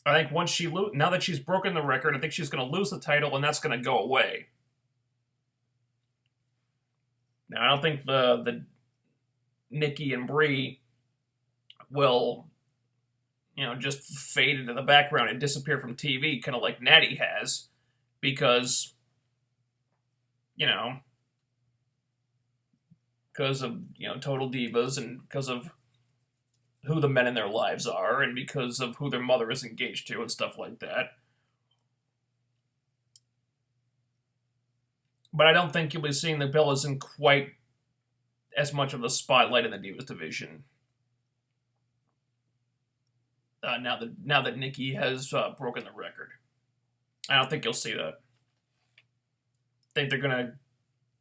I think now that she's broken the record, I think she's going to lose the title and that's going to go away. Now, I don't think the Nikki and Brie will, just fade into the background and disappear from TV, kind of like Natty has, because, because of, Total Divas and because of who the men in their lives are and because of who their mother is engaged to and stuff like that. But I don't think you'll be seeing the Bellas in quite as much of the spotlight in the Divas division. Now that Nikki has broken the record. I don't think you'll see that. I think they're going to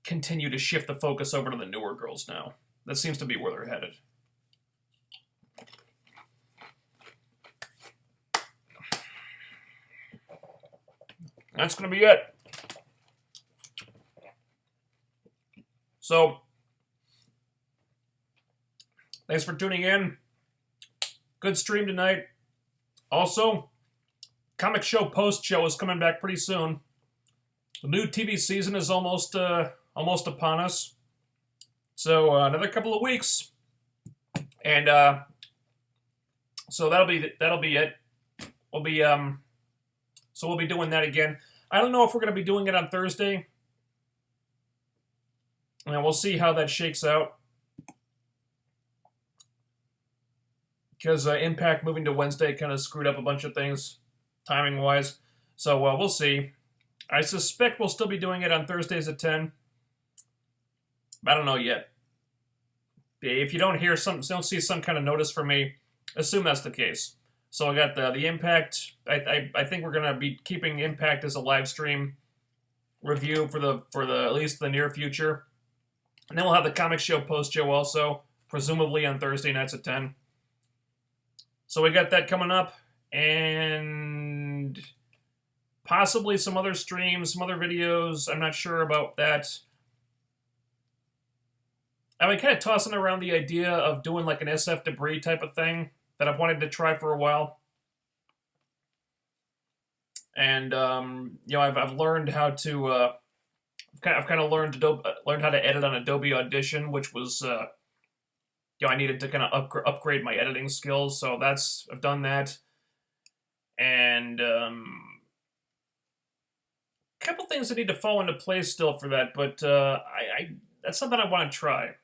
continue to shift the focus over to the newer girls now. That seems to be where they're headed. That's going to be it. So, thanks for tuning in. Good stream tonight. Also, Comic Show Post Show is coming back pretty soon. The new TV season is almost upon us. So another couple of weeks, and so that'll be it. We'll be doing that again. I don't know if we're going to be doing it on Thursday. And we'll see how that shakes out. Because Impact moving to Wednesday kind of screwed up a bunch of things, timing-wise. So we'll see. I suspect we'll still be doing it on Thursdays at 10. I don't know yet. If you don't see some kind of notice from me, assume that's the case. So I got the Impact. I think we're gonna be keeping Impact as a live stream review for the at least the near future, and then we'll have the Comic Show Post Show also, presumably on Thursday nights at 10. So we got that coming up, and possibly some other streams, some other videos. I'm not sure about that. I've been kind of tossing around the idea of doing like an SF Debris type of thing that I've wanted to try for a while. And, I've learned how to, I've kind of learned how to edit on Adobe Audition, which was, I needed to kind of upgrade my editing skills. So I've done that. And, a couple things that need to fall into place still for that, but, that's something I want to try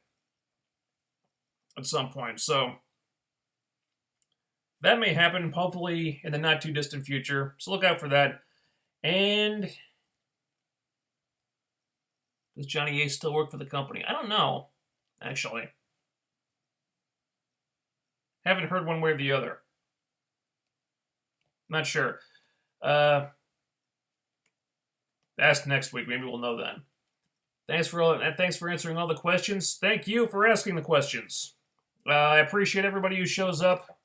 at some point. So that may happen, hopefully, in the not-too-distant future. So look out for that. And does Johnny Ace still work for the company? I don't know, actually. Haven't heard one way or the other. Not sure. Ask next week. Maybe we'll know then. Thanks for answering all the questions. Thank you for asking the questions. I appreciate everybody who shows up.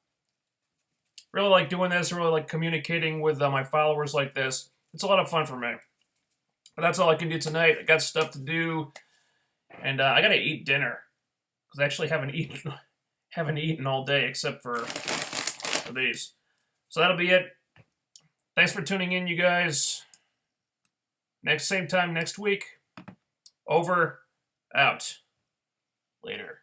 Really like doing this. Really like communicating with my followers like this. It's a lot of fun for me. But that's all I can do tonight. I got stuff to do, and I gotta eat dinner because I actually haven't eaten all day except for these. So that'll be it. Thanks for tuning in, you guys. Same time next week. Over. Out. Later.